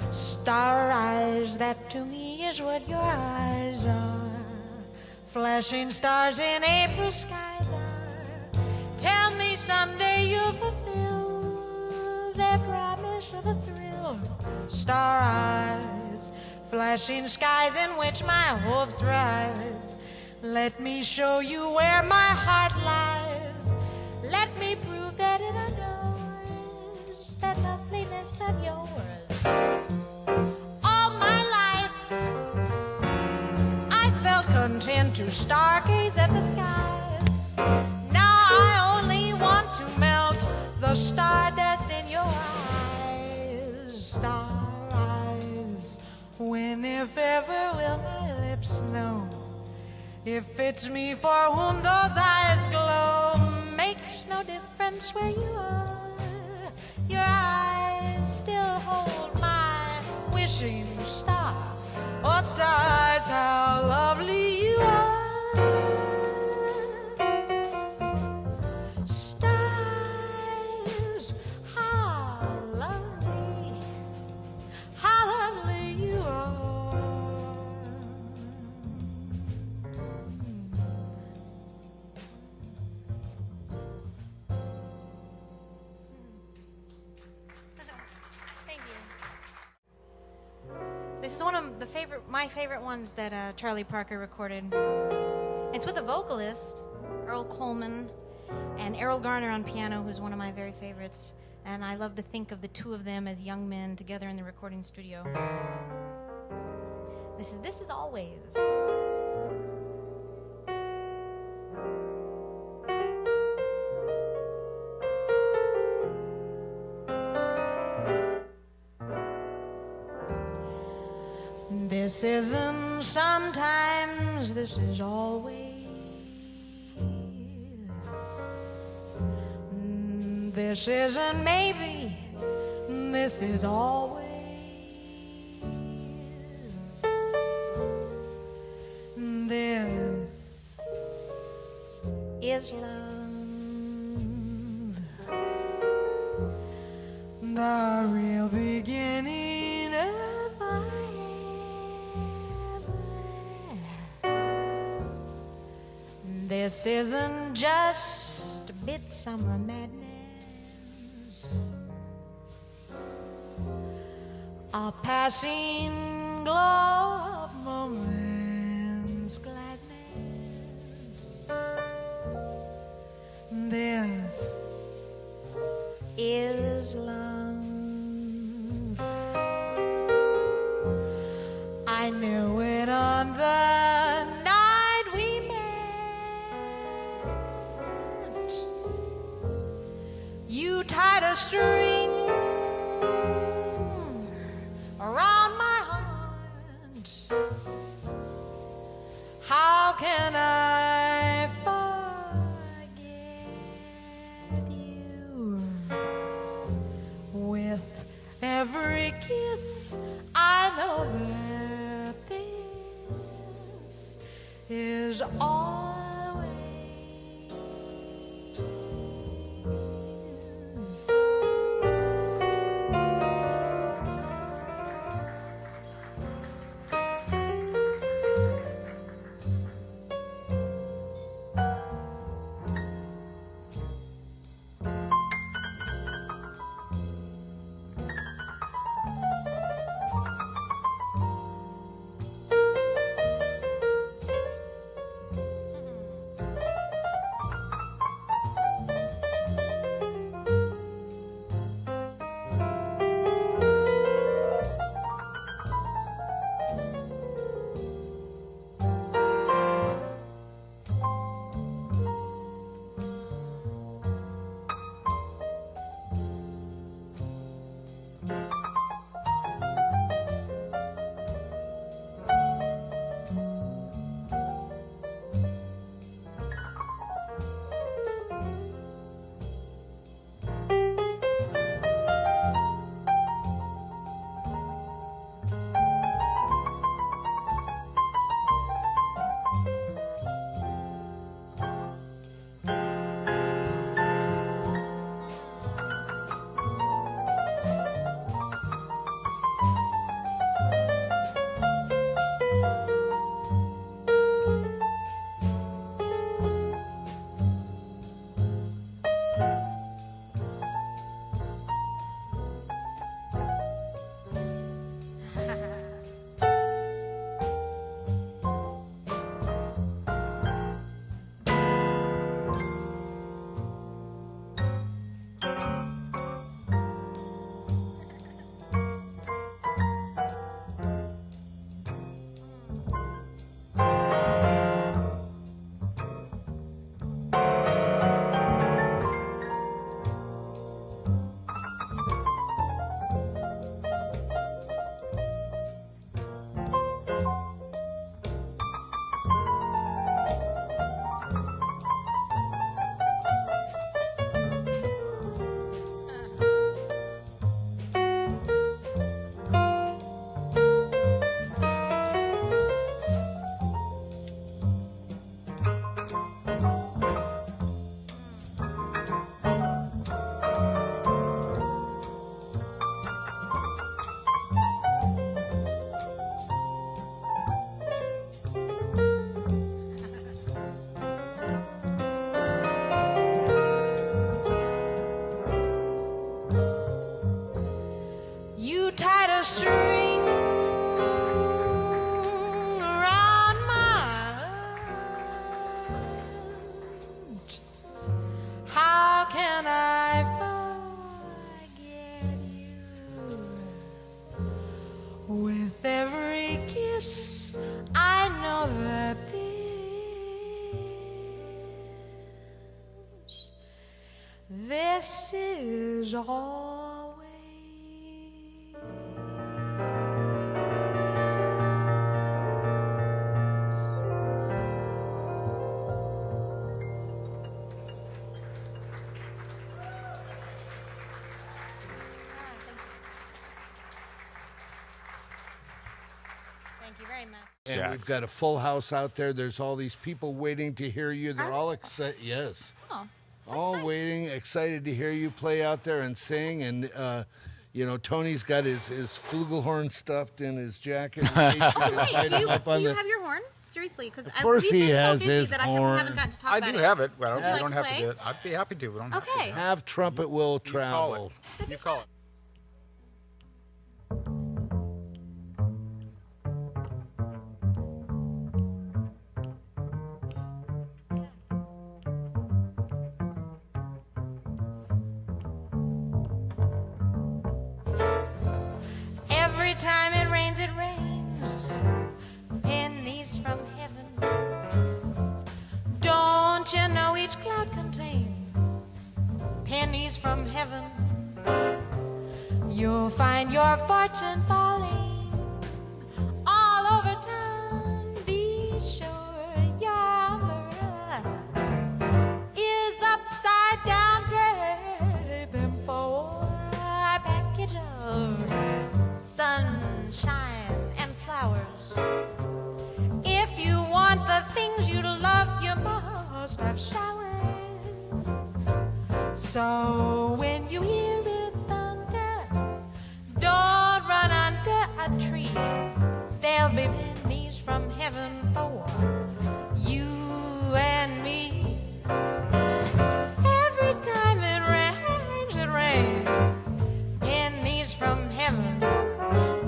Star eyes, that to me is what your eyes are. Flashing stars in April skies are. Tell me someday you'll fulfill their promise of a thrill. Star eyes, flashing skies in which my hopes rise. Let me show you where my heart lies. Let me prove that it adores that loveliness of yours. All my life I felt content to stargaze at the skies. Now I only want to melt the stardust in your eyes. Star eyes, when if ever will my lips know if it's me for whom those eyes glow. Makes no difference where you are, your eyes still hold my wishing star. Oh, stars, how lovely you are. Stars, how lovely you are. Thank you. This is one of my favorite ones that Charlie Parker recorded. It's with a vocalist, Earl Coleman, and Errol Garner on piano, who's one of my very favorites. And I love to think of the two of them as young men together in the recording studio. This is Always. This isn't sometimes, this is always. This isn't maybe, this is always. This is love, the real beginning of my ever. This isn't just midsummer madness, a passing glow of moment's gladness. This is love. I knew it on the night we met. You tied a string around my heart. How can I forget you? With every kiss, I know that this is always. With every kiss, I know that this is always. Thank you very much. And JAX. we've got a full house out there. There's all these people waiting to hear you. They're all excited. Yes. Oh, All nice. waiting, excited to hear you play out there and sing. And, you know, Tony's got his flugelhorn stuffed in his jacket. Wait, do you have your horn? Seriously, because course we've he been has so busy his that I horn. haven't gotten to talk I about do it. have it. Well, Would you I like don't to have play? to do it. I'd be happy to. We don't have to. Okay. Have trumpet will You call travel. it. You call it. Every time it rains, pennies from heaven. Don't you know each cloud contains pennies from heaven? You'll find your fortune falling all over town. Be sure your umbrella is upside down. Trade them for a package of sunshine and flowers. If you want the things you love, you must have showers. So when you hear it thunder, don't run under a tree. There'll be pennies from heaven for you and me. Every time it rains, pennies from heaven.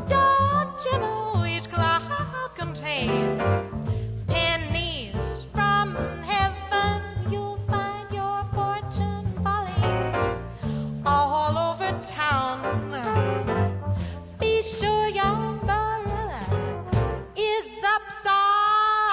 Don't you know each cloud contains pennies from heaven? You'll find your fortune falling all over town. Be sure your umbrella is upside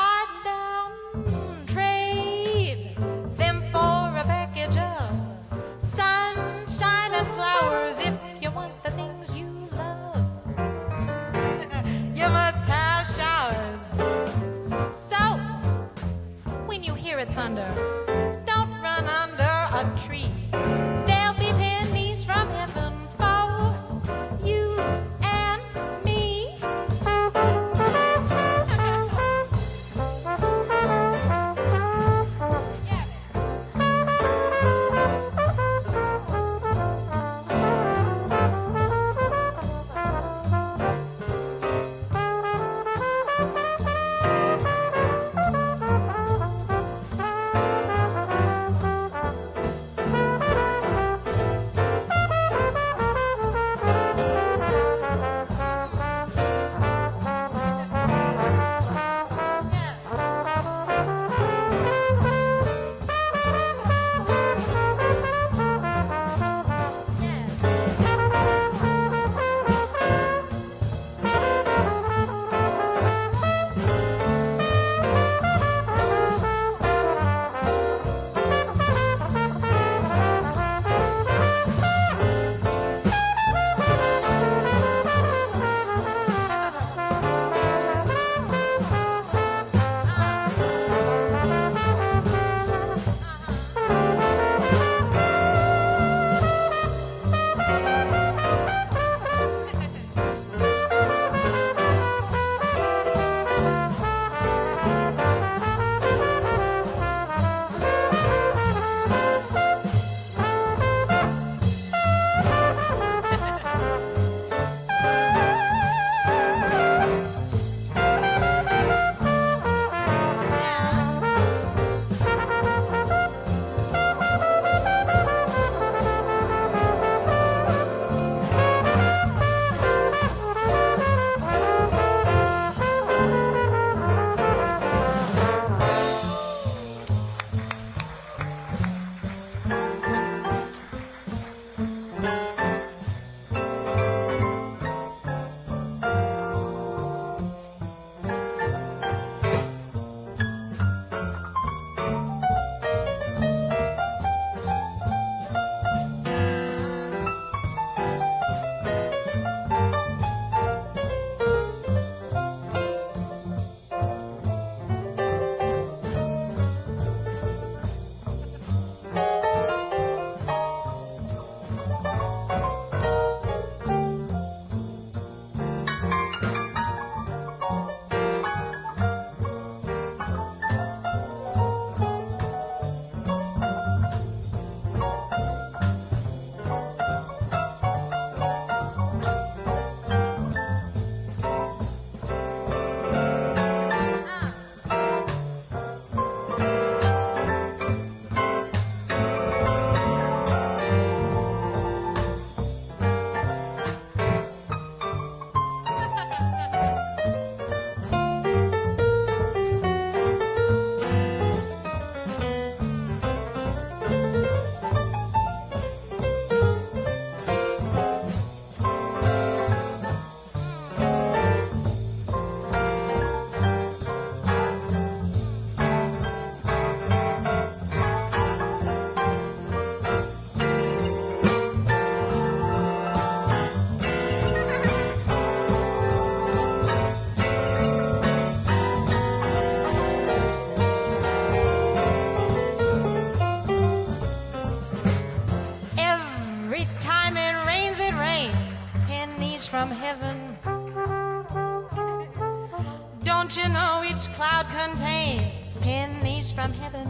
Don't you know each cloud contains pennies from heaven?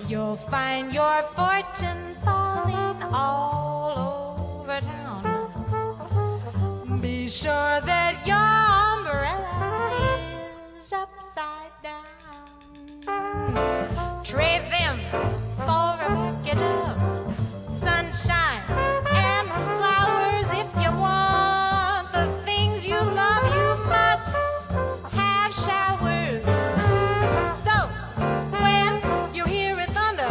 You'll find your fortune falling all over town. Be sure that your umbrella is upside down. Trade them for a package of sunshine and flowers. If you want the things you love, you must have showers. So when you hear it thunder,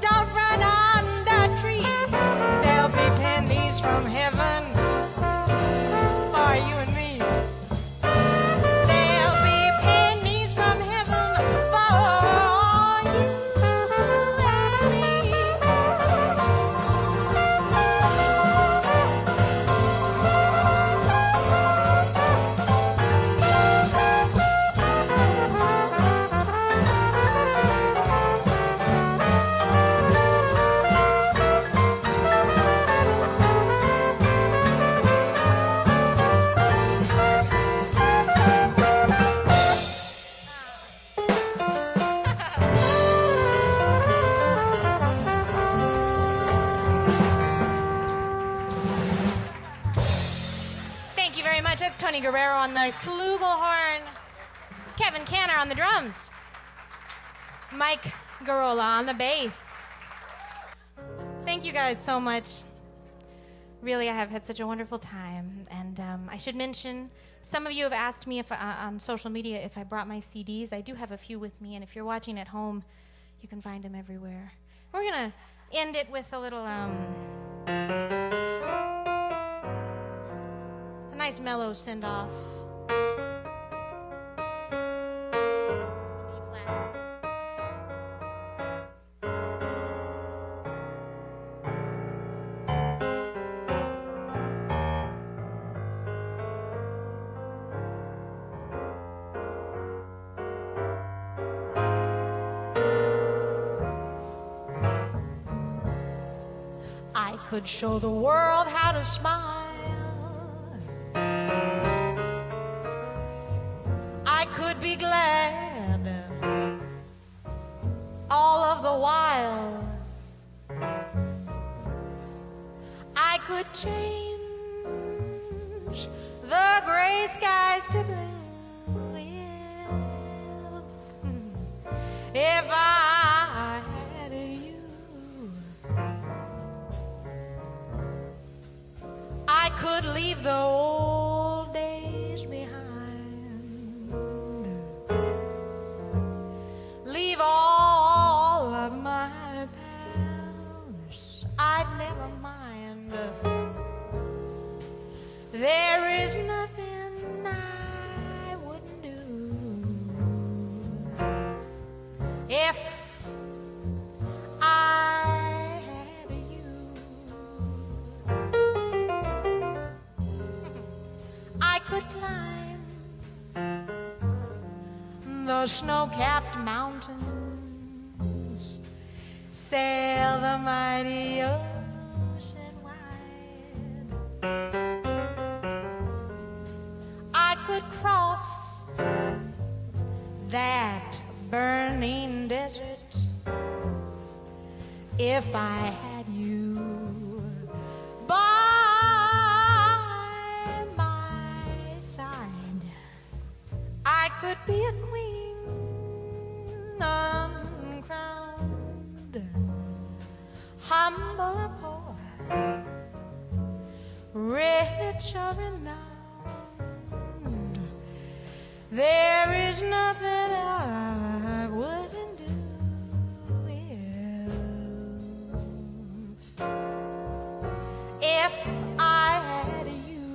don't run under a tree. There'll be pennies from heaven for you and me. There'll be pennies from heaven for you and me. Thank you very much. That's Tony Guerrero on the flugelhorn, Kevin Canner on the drums, Mike Garola on the bass. Thank you guys so much. Really, I have had such a wonderful time. And I should mention, some of you have asked me if on social media if I brought my CDs. I do have a few with me, and if you're watching at home, you can find them everywhere. We're going to end it with a little, a nice mellow send-off. I could show the world how to smile. I could be glad all of the while. I could change the gray skies to blue if I had you. I could leave the old days behind, leave all of my past. I'd never mind. There is nothing I wouldn't do if I had you. I could climb the snow-capped mountains, sail the mighty ocean wide. I could cross that burning desert if I had you by my side. I could be a queen uncrowned, humble poor, rich or renowned. There is nothing I wouldn't do if I had you.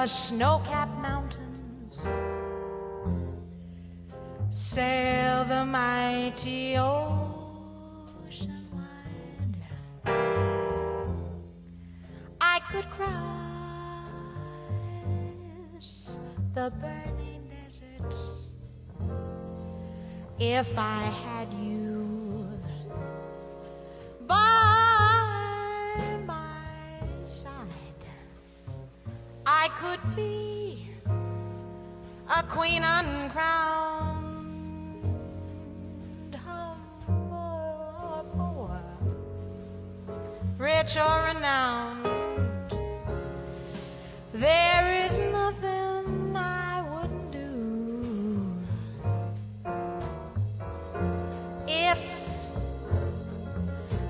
the snow-capped mountains, sail the mighty ocean wide. I could cross the burning deserts if I had you by my side. I could be a queen uncrowned, humble or poor, rich or renowned. There is nothing I wouldn't do if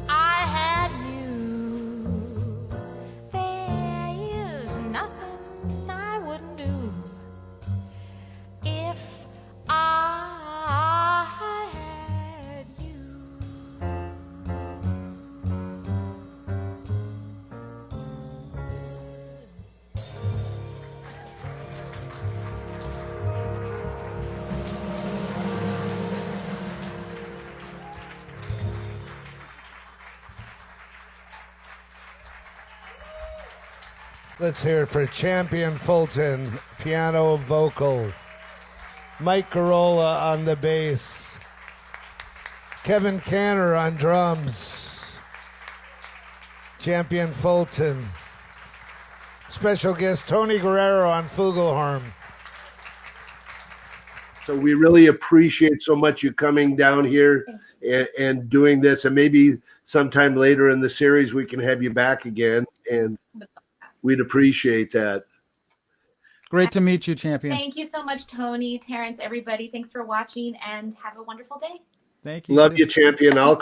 I had you. There is nothing I wouldn't do if I had you. Let's hear it for Champion Fulton, piano vocal. Mike Garola on the bass. Kevin Canner on drums. Champion Fulton. Special guest Tony Guerrero on flugelhorn. So we really appreciate so much you coming down here and doing this. And maybe sometime later in the series we can have you back again, and we'd appreciate that. Great to meet you, Champion. Thank you so much, Tony, Terrence, everybody. Thanks for watching, and have a wonderful day. Thank you. Love you, Champion. I'll